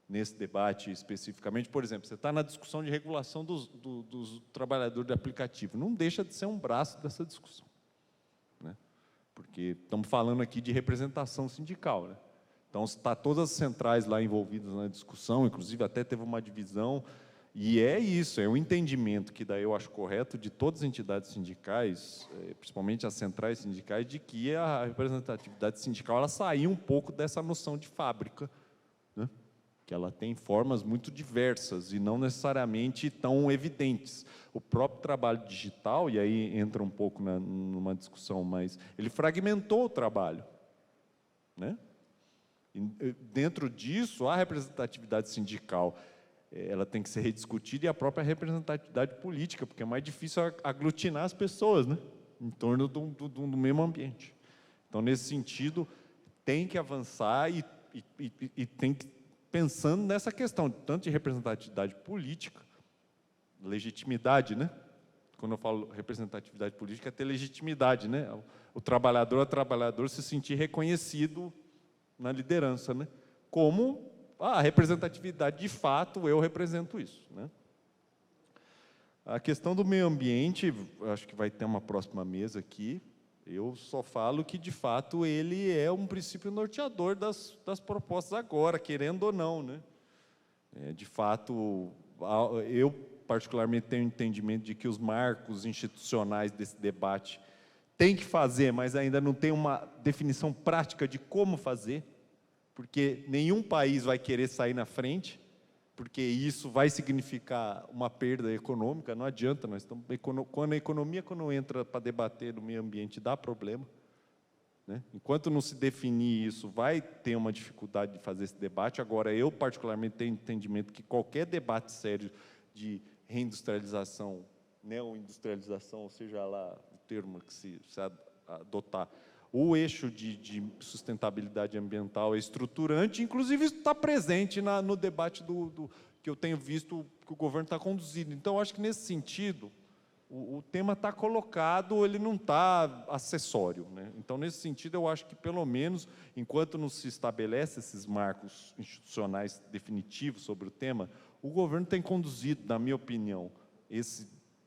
nesse debate especificamente. Por exemplo, você está na discussão de regulação dos trabalhadores de aplicativo, não deixa de ser um braço dessa discussão, né? Porque estamos falando aqui de representação sindical, né? Então, está todas as centrais lá envolvidas na discussão, inclusive até teve uma divisão, e é isso, é um entendimento que daí eu acho correto de todas as entidades sindicais, principalmente as centrais sindicais, de que a representatividade sindical ela saiu um pouco dessa noção de fábrica, né? Que ela tem formas muito diversas e não necessariamente tão evidentes. O próprio trabalho digital, e aí entra um pouco numa discussão, mas ele fragmentou o trabalho, né? E dentro disso, a representatividade sindical ela tem que ser rediscutida, e a própria representatividade política, porque é mais difícil aglutinar as pessoas, né, em torno do mesmo ambiente. Então, nesse sentido, tem que avançar e tem que, pensando nessa questão, tanto de representatividade política, legitimidade, né? Quando eu falo representatividade política, é ter legitimidade, né? O trabalhador, a trabalhadora se sentir reconhecido na liderança, né? Como a representatividade, de fato, eu represento isso, né? A questão do meio ambiente, acho que vai ter uma próxima mesa aqui, eu só falo que, de fato, ele é um princípio norteador das propostas agora, querendo ou não, né? De fato, eu particularmente tenho o entendimento de que os marcos institucionais desse debate tem que fazer, mas ainda não tem uma definição prática de como fazer, porque nenhum país vai querer sair na frente, porque isso vai significar uma perda econômica, não adianta, quando a economia, quando entra para debater no meio ambiente, dá problema, né? Enquanto não se definir isso, vai ter uma dificuldade de fazer esse debate. Agora, eu particularmente tenho entendimento que qualquer debate sério de reindustrialização, neoindustrialização, ou seja lá o termo que se adotar, o eixo de sustentabilidade ambiental é estruturante, inclusive isso está presente no debate que eu tenho visto que o governo está conduzindo. Então, acho que, nesse sentido, O tema está colocado, ele não está acessório, né? Então, nesse sentido, eu acho que, pelo menos, enquanto não se estabelece esses marcos institucionais definitivos sobre o tema, o governo tem conduzido, na minha opinião,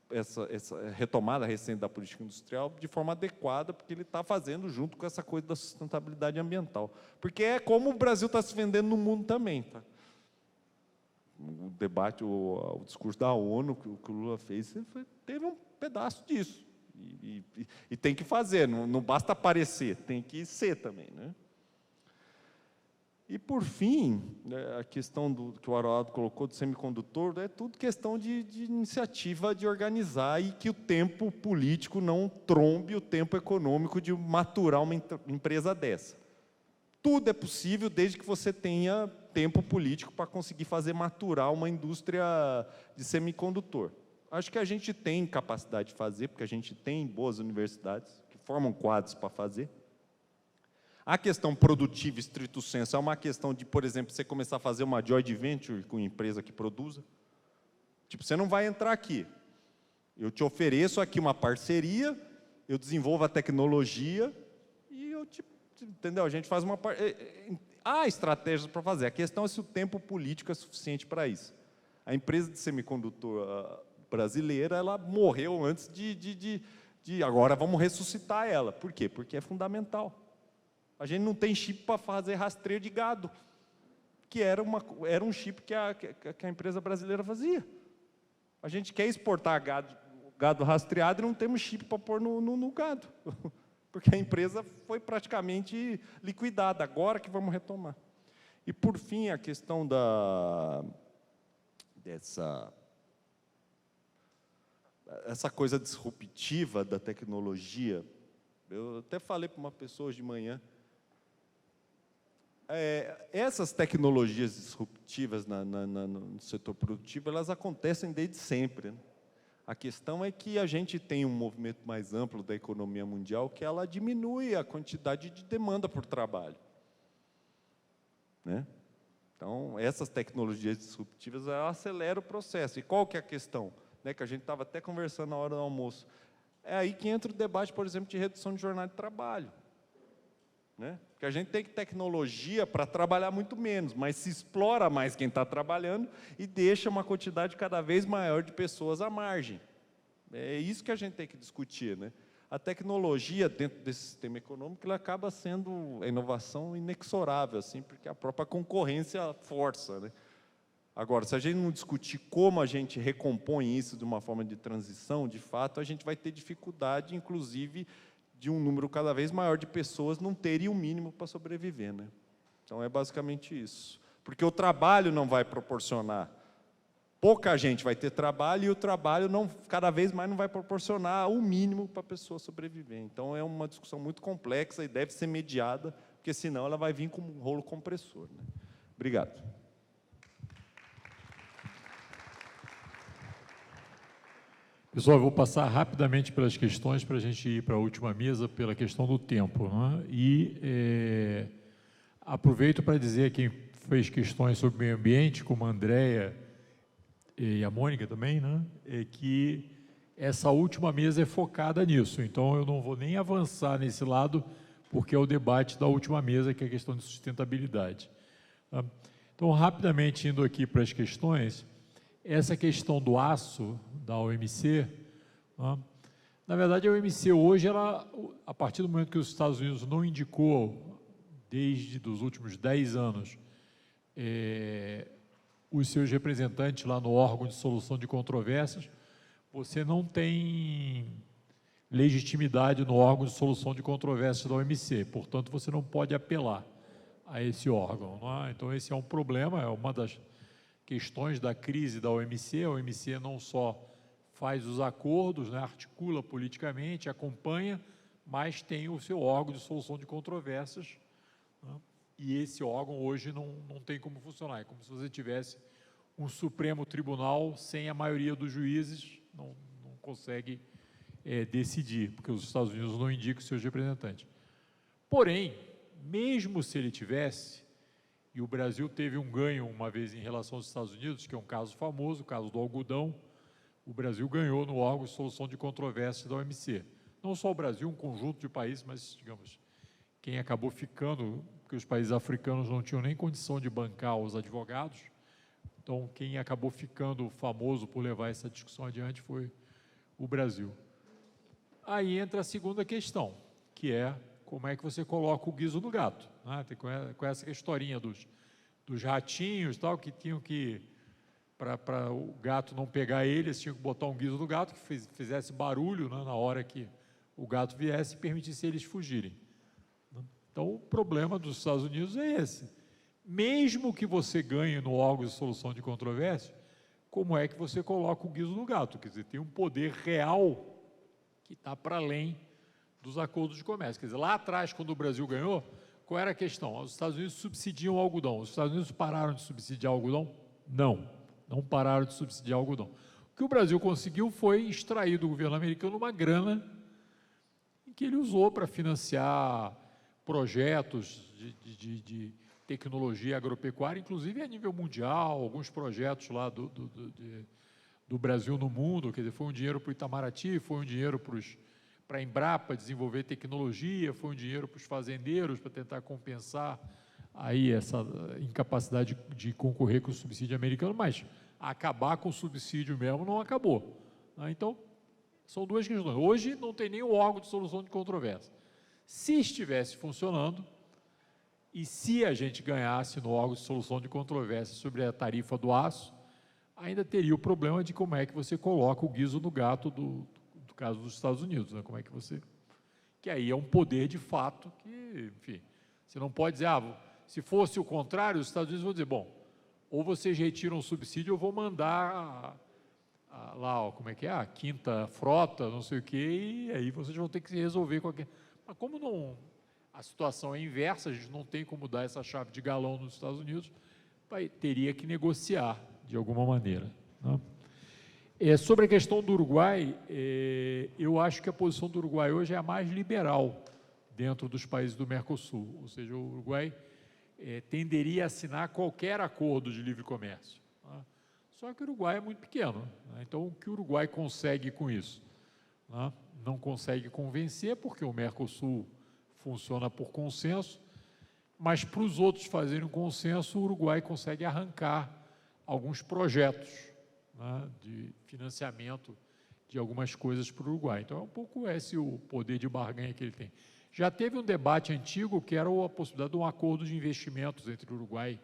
essa retomada recente da política industrial de forma adequada, porque ele está fazendo junto com essa coisa da sustentabilidade ambiental. Porque é como o Brasil está se vendendo no mundo também, tá? O debate, o discurso da ONU que o Lula fez, teve um pedaço disso. E tem que fazer, não basta aparecer, tem que ser também, né? E, por fim, a questão que o Aroldo colocou do semicondutor, é tudo questão de iniciativa de organizar e que o tempo político não trombe o tempo econômico de maturar uma empresa dessa. Tudo é possível desde que você tenha tempo político para conseguir fazer maturar uma indústria de semicondutor. Acho que a gente tem capacidade de fazer, porque a gente tem boas universidades que formam quadros para fazer. A questão produtiva, estrito sensu, é uma questão de, por exemplo, você começar a fazer uma joint venture com uma empresa que produza. Tipo, você não vai entrar aqui. Eu te ofereço aqui uma parceria, eu desenvolvo a tecnologia e eu te... Entendeu? A gente faz uma... Há estratégias para fazer. A questão é se o tempo político é suficiente para isso. A empresa de semicondutor brasileira, ela morreu antes de... Agora vamos ressuscitar ela. Por quê? Porque é fundamental. A gente não tem chip para fazer rastreio de gado, que era um chip que a empresa brasileira fazia. A gente quer exportar gado rastreado e não temos chip para pôr no gado, porque a empresa foi praticamente liquidada, agora que vamos retomar. E, por fim, a questão essa coisa disruptiva da tecnologia. Eu até falei para uma pessoa hoje de manhã, essas tecnologias disruptivas no setor produtivo, elas acontecem desde sempre, né? A questão é que a gente tem um movimento mais amplo da economia mundial que ela diminui a quantidade de demanda por trabalho, né? Então, essas tecnologias disruptivas, elas aceleram o processo. E qual que é a questão? Né, que a gente estava até conversando na hora do almoço. É aí que entra o debate, por exemplo, de redução de jornada de trabalho. Né? Porque a gente tem tecnologia para trabalhar muito menos, mas se explora mais quem está trabalhando e deixa uma quantidade cada vez maior de pessoas à margem. É isso que a gente tem que discutir, né? A tecnologia dentro desse sistema econômico, ela acaba sendo a inovação inexorável, assim, porque a própria concorrência força, né? Agora, se a gente não discutir como a gente recompõe isso de uma forma de transição, de fato, a gente vai ter dificuldade, inclusive, de um número cada vez maior de pessoas não terem o mínimo para sobreviver, né? Então, é basicamente isso. Porque o trabalho não vai proporcionar. Pouca gente vai ter trabalho e o trabalho cada vez mais não vai proporcionar o mínimo para a pessoa sobreviver. Então, é uma discussão muito complexa e deve ser mediada, porque senão ela vai vir com um rolo compressor, né? Obrigado. Pessoal, eu vou passar rapidamente pelas questões para a gente ir para a última mesa pela questão do tempo, né? E aproveito para dizer a quem fez questões sobre meio ambiente, como a Andréia e a Mônica também, né? Que essa última mesa é focada nisso. Então, eu não vou nem avançar nesse lado, porque é o debate da última mesa, que é a questão de sustentabilidade. Tá? Então, rapidamente indo aqui para as questões, essa questão do aço da OMC, né? Na verdade, a OMC hoje, a partir do momento que os Estados Unidos não indicou, desde os últimos 10 anos, os seus representantes lá no órgão de solução de controvérsias, você não tem legitimidade no órgão de solução de controvérsias da OMC, portanto, você não pode apelar a esse órgão, não é? Então, esse é um problema, é uma das questões da crise da OMC. A OMC não só faz os acordos, né, articula politicamente, acompanha, mas tem o seu órgão de solução de controvérsias, né? E esse órgão hoje não tem como funcionar. É como se você tivesse um Supremo Tribunal sem a maioria dos juízes, não consegue decidir, porque os Estados Unidos não indicam os seus representantes. Porém, mesmo se ele tivesse, e o Brasil teve um ganho uma vez em relação aos Estados Unidos, que é um caso famoso, o caso do algodão, o Brasil ganhou no órgão de solução de controvérsias da OMC. Não só o Brasil, um conjunto de países, mas, digamos, quem acabou ficando, porque os países africanos não tinham nem condição de bancar os advogados, então quem acabou ficando famoso por levar essa discussão adiante foi o Brasil. Aí entra a segunda questão, que é como é que você coloca o guiso no gato, né? Com essa historinha dos ratinhos, tal, que tinham que, para o gato não pegar eles, tinham que botar um guiso no gato que fizesse barulho, né, na hora que o gato viesse e permitisse eles fugirem. Então, o problema dos Estados Unidos é esse. Mesmo que você ganhe no órgão de solução de controvérsia, como é que você coloca o guiso no gato? Quer dizer, tem um poder real que está para além dos acordos de comércio. Quer dizer, lá atrás, quando o Brasil ganhou, qual era a questão? Os Estados Unidos subsidiam o algodão. Os Estados Unidos pararam de subsidiar o algodão? Não pararam de subsidiar o algodão. O que o Brasil conseguiu foi extrair do governo americano uma grana que ele usou para financiar projetos de tecnologia agropecuária, inclusive a nível mundial, alguns projetos lá do Brasil no mundo, quer dizer, foi um dinheiro para o Itamaraty, foi um dinheiro para a Embrapa desenvolver tecnologia, foi um dinheiro para os fazendeiros para tentar compensar aí essa incapacidade de concorrer com o subsídio americano, mas acabar com o subsídio mesmo não acabou, né? Então, são duas questões. Hoje não tem nem o órgão de solução de controvérsia. Se estivesse funcionando, e se a gente ganhasse no órgão de solução de controvérsia sobre a tarifa do aço, ainda teria o problema de como é que você coloca o guiso no gato do caso dos Estados Unidos, né? Como é que você... Que aí é um poder de fato que, enfim, você não pode dizer, se fosse o contrário, os Estados Unidos vão dizer, bom, ou vocês retiram o subsídio, eu vou mandar lá, ó, como é que é, a quinta frota, não sei o quê, e aí vocês vão ter que se resolver com aquilo. Mas como não, a situação é inversa, a gente não tem como dar essa chave de galão nos Estados Unidos, teria que negociar de alguma maneira, né? Sobre a questão do Uruguai, eu acho que a posição do Uruguai hoje é a mais liberal dentro dos países do Mercosul, ou seja, o Uruguai tenderia a assinar qualquer acordo de livre comércio, né? Só que o Uruguai é muito pequeno, né? Então o que o Uruguai consegue com isso, né? Não consegue convencer, porque o Mercosul funciona por consenso, mas para os outros fazerem um consenso, o Uruguai consegue arrancar alguns projetos, né, de financiamento de algumas coisas para o Uruguai. Então, é um pouco esse o poder de barganha que ele tem. Já teve um debate antigo que era a possibilidade de um acordo de investimentos entre o Uruguai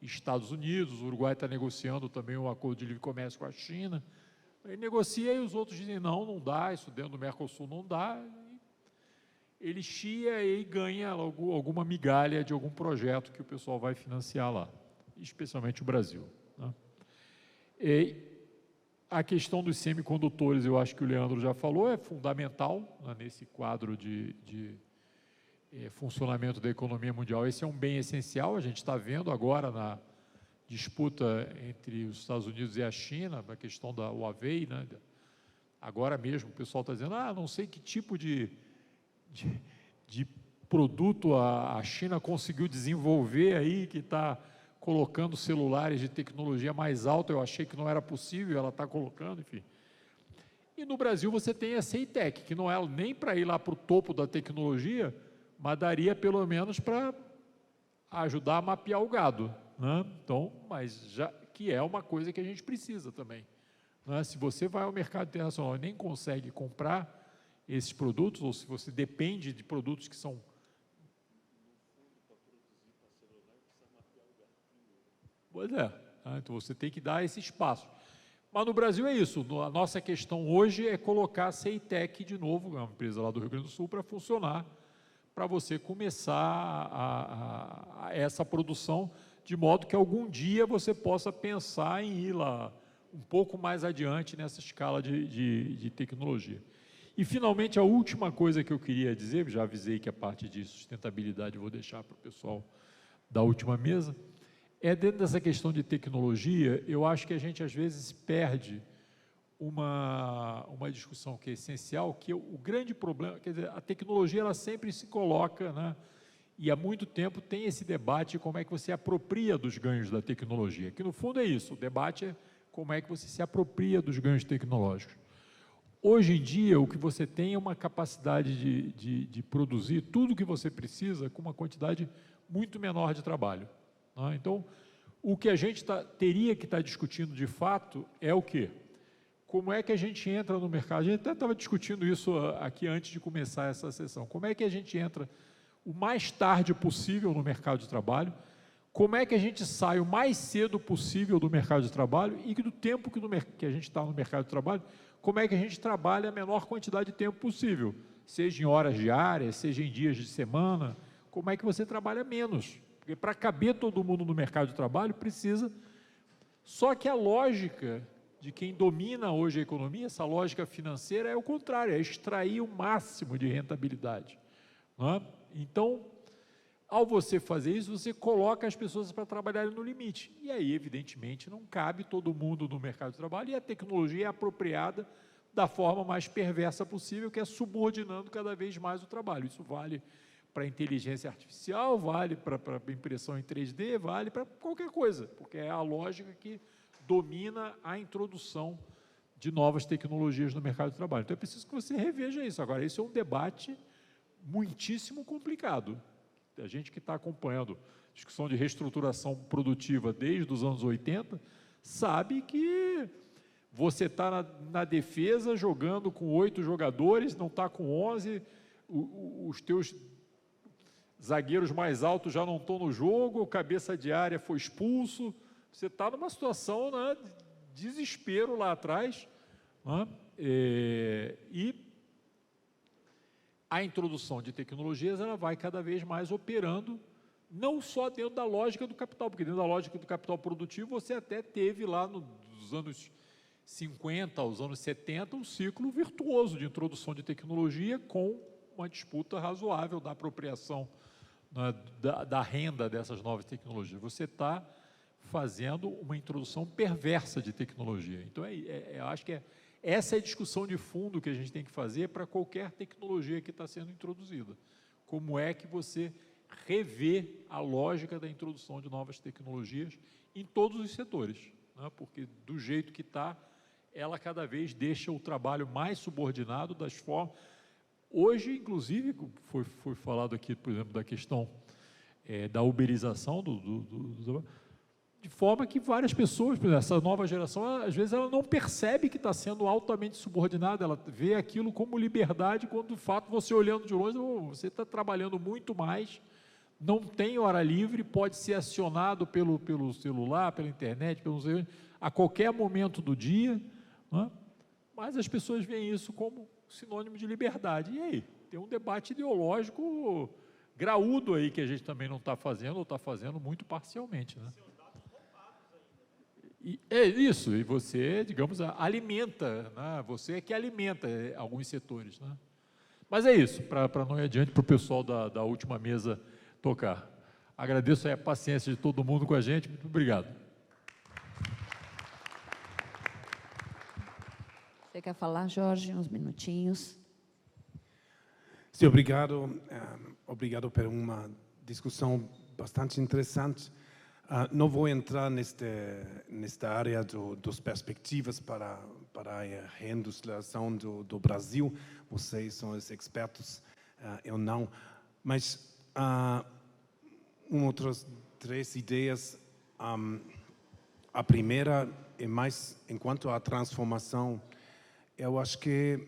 e Estados Unidos. O Uruguai está negociando também um acordo de livre comércio com a China. Ele negocia e os outros dizem, não dá, isso dentro do Mercosul não dá. Ele chia e ganha alguma migalha de algum projeto que o pessoal vai financiar lá, especialmente o Brasil, né? A questão dos semicondutores, eu acho que o Leandro já falou, é fundamental, né, nesse quadro de funcionamento da economia mundial. Esse é um bem essencial, a gente está vendo agora na disputa entre os Estados Unidos e a China, a questão da Huawei, né? Agora mesmo o pessoal está dizendo, não sei que tipo de produto a China conseguiu desenvolver aí, que está colocando celulares de tecnologia mais alta, eu achei que não era possível, ela está colocando, enfim. E no Brasil você tem a CEITEC, que não é nem para ir lá para o topo da tecnologia, mas daria pelo menos para ajudar a mapear o gado, né? Então, mas já que é uma coisa que a gente precisa também, né? Se você vai ao mercado internacional e nem consegue comprar esses produtos, ou se você depende de produtos que são... Pois é, então você tem que dar esse espaço. Mas no Brasil é isso, a nossa questão hoje é colocar a CEITEC de novo, uma empresa lá do Rio Grande do Sul, para funcionar, para você começar essa produção, de modo que algum dia você possa pensar em ir lá um pouco mais adiante nessa escala de tecnologia. E, finalmente, a última coisa que eu queria dizer, já avisei que a parte de sustentabilidade eu vou deixar para o pessoal da última mesa, dentro dessa questão de tecnologia, eu acho que a gente, às vezes, perde uma discussão que é essencial, que o grande problema, quer dizer, a tecnologia, ela sempre se coloca, né, e há muito tempo tem esse debate de como é que você apropria dos ganhos da tecnologia, que, no fundo, é isso, o debate é como é que você se apropria dos ganhos tecnológicos. Hoje em dia, o que você tem é uma capacidade de produzir tudo o que você precisa com uma quantidade muito menor de trabalho, né? Então, o que a gente teria que estar discutindo de fato é o quê? Como é que a gente entra no mercado? A gente até estava discutindo isso aqui antes de começar essa sessão. Como é que a gente entra o mais tarde possível no mercado de trabalho? Como é que a gente sai o mais cedo possível do mercado de trabalho e que do tempo que a gente está no mercado de trabalho, como é que a gente trabalha a menor quantidade de tempo possível, seja em horas diárias, seja em dias de semana, como é que você trabalha menos? Porque para caber todo mundo no mercado de trabalho precisa, só que a lógica de quem domina hoje a economia, essa lógica financeira é o contrário, é extrair o máximo de rentabilidade, né? Então, ao você fazer isso, você coloca as pessoas para trabalharem no limite. E aí, evidentemente, não cabe todo mundo no mercado de trabalho e a tecnologia é apropriada da forma mais perversa possível, que é subordinando cada vez mais o trabalho. Isso vale para a inteligência artificial, vale para a impressão em 3D, vale para qualquer coisa, porque é a lógica que domina a introdução de novas tecnologias no mercado de trabalho. Então, é preciso que você reveja isso. Agora, esse é um debate muitíssimo complicado. A gente que está acompanhando a discussão de reestruturação produtiva desde os anos 80, sabe que você está na defesa jogando com 8 jogadores, não está com 11, os teus zagueiros mais altos já não estão no jogo, o cabeça de área foi expulso, você está numa situação, né, de desespero lá atrás, né, e a introdução de tecnologias, ela vai cada vez mais operando, não só dentro da lógica do capital, porque dentro da lógica do capital produtivo, você até teve lá nos anos 50 aos anos 70, um ciclo virtuoso de introdução de tecnologia com uma disputa razoável da apropriação, né, da renda dessas novas tecnologias. Você está fazendo uma introdução perversa de tecnologia. Então, eu acho que essa é a discussão de fundo que a gente tem que fazer para qualquer tecnologia que está sendo introduzida. Como é que você revê a lógica da introdução de novas tecnologias em todos os setores, né? Porque do jeito que está, ela cada vez deixa o trabalho mais subordinado das formas. Hoje, inclusive, foi falado aqui, por exemplo, da questão da uberização de forma que várias pessoas, por exemplo, essa nova geração, às vezes ela não percebe que está sendo altamente subordinada, ela vê aquilo como liberdade, quando de fato você olhando de longe, você está trabalhando muito mais, não tem hora livre, pode ser acionado pelo celular, pela internet, a qualquer momento do dia, né? Mas as pessoas veem isso como sinônimo de liberdade. E aí? Tem um debate ideológico graúdo aí que a gente também não está fazendo, ou está fazendo muito parcialmente, né? E é isso, e você, digamos, alimenta, né? Você é que alimenta alguns setores, né? Mas é isso, para não ir adiante, para o pessoal da última mesa tocar. Agradeço aí a paciência de todo mundo com a gente, muito obrigado. Você quer falar, Jorge, uns minutinhos? Sim, obrigado. Obrigado por uma discussão bastante interessante. Não vou entrar nesta área das perspectivas para a reindustrialização do Brasil. Vocês são os expertos, eu não. Mas outras 3 ideias. A primeira é mais, enquanto à transformação, eu acho que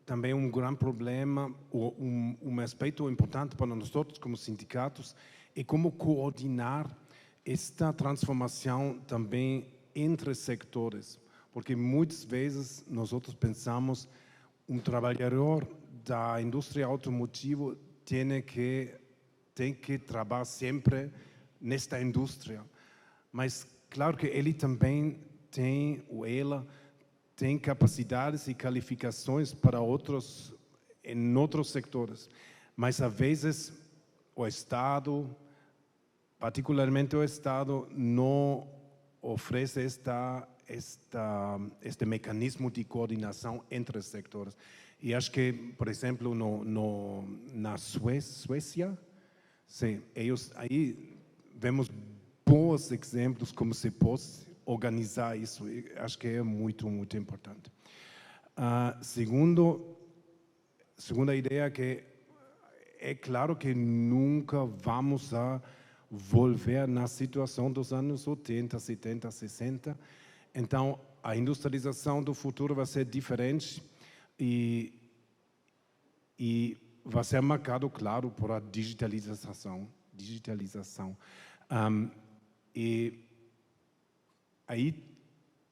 também um grande problema, um aspecto importante para nós todos como sindicatos, é como coordenar esta transformação também entre setores, porque muitas vezes nós outros pensamos trabalhador da indústria automotiva tem que trabalhar sempre nesta indústria, mas claro que ele também tem, ou ela tem capacidades e qualificações para em outros setores, mas às vezes o Estado, particularmente o Estado, não oferece este mecanismo de coordenação entre os setores. E acho que, por exemplo, na Suécia, sim, aí vemos bons exemplos como se organizar isso. Acho que é muito, muito importante. Segunda ideia que é claro que nunca vamos a volver na situação dos anos 80, 70, 60. Então, a industrialização do futuro vai ser diferente e vai ser marcado, claro, por a digitalização. E aí,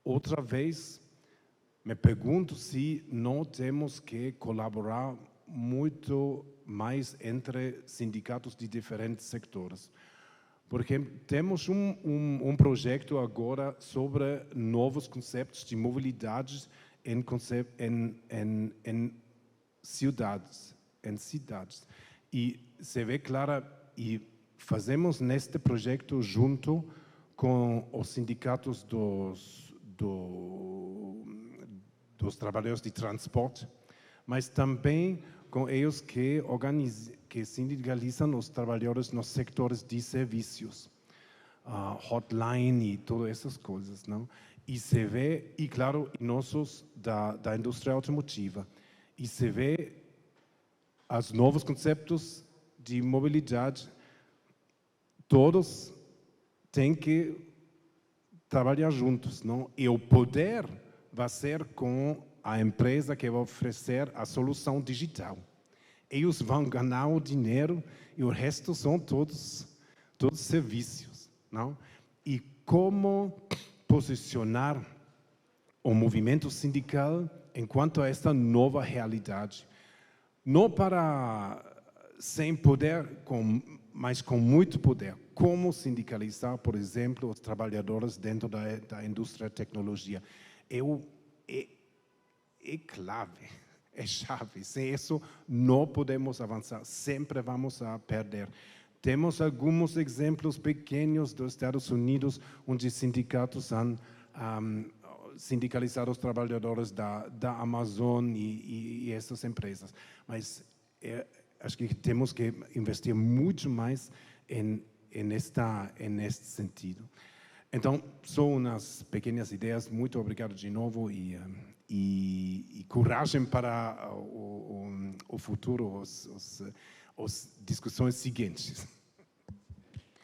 outra vez, me pergunto se não temos que colaborar muito mais entre sindicatos de diferentes sectores. Porque temos um projeto agora sobre novos conceitos de mobilidade em cidades. E se vê clara, e fazemos neste projeto junto com os sindicatos dos trabalhadores de transporte, mas também com eles que sindicalizam os trabalhadores nos sectores de serviços, hotline e todas essas coisas, não? E se vê, e claro, nossos da indústria automotiva, e se vê os novos conceitos de mobilidade, todos têm que trabalhar juntos, não? E o poder vai ser com a empresa que vai oferecer a solução digital. Eles vão ganhar o dinheiro e o resto são todos serviços, não? E como posicionar o movimento sindical enquanto a esta nova realidade? Não para sem poder, mas com muito poder. Como sindicalizar, por exemplo, os trabalhadores dentro da indústria da tecnologia? É clave, é chave. Sem isso, não podemos avançar, sempre vamos a perder. Temos alguns exemplos pequenos dos Estados Unidos, onde sindicatos han sindicalizado os trabalhadores da Amazon e essas empresas. Mas acho que temos que investir muito mais neste sentido. Então, são umas pequenas ideias. Muito obrigado de novo e coragem para o futuro, as discussões seguintes.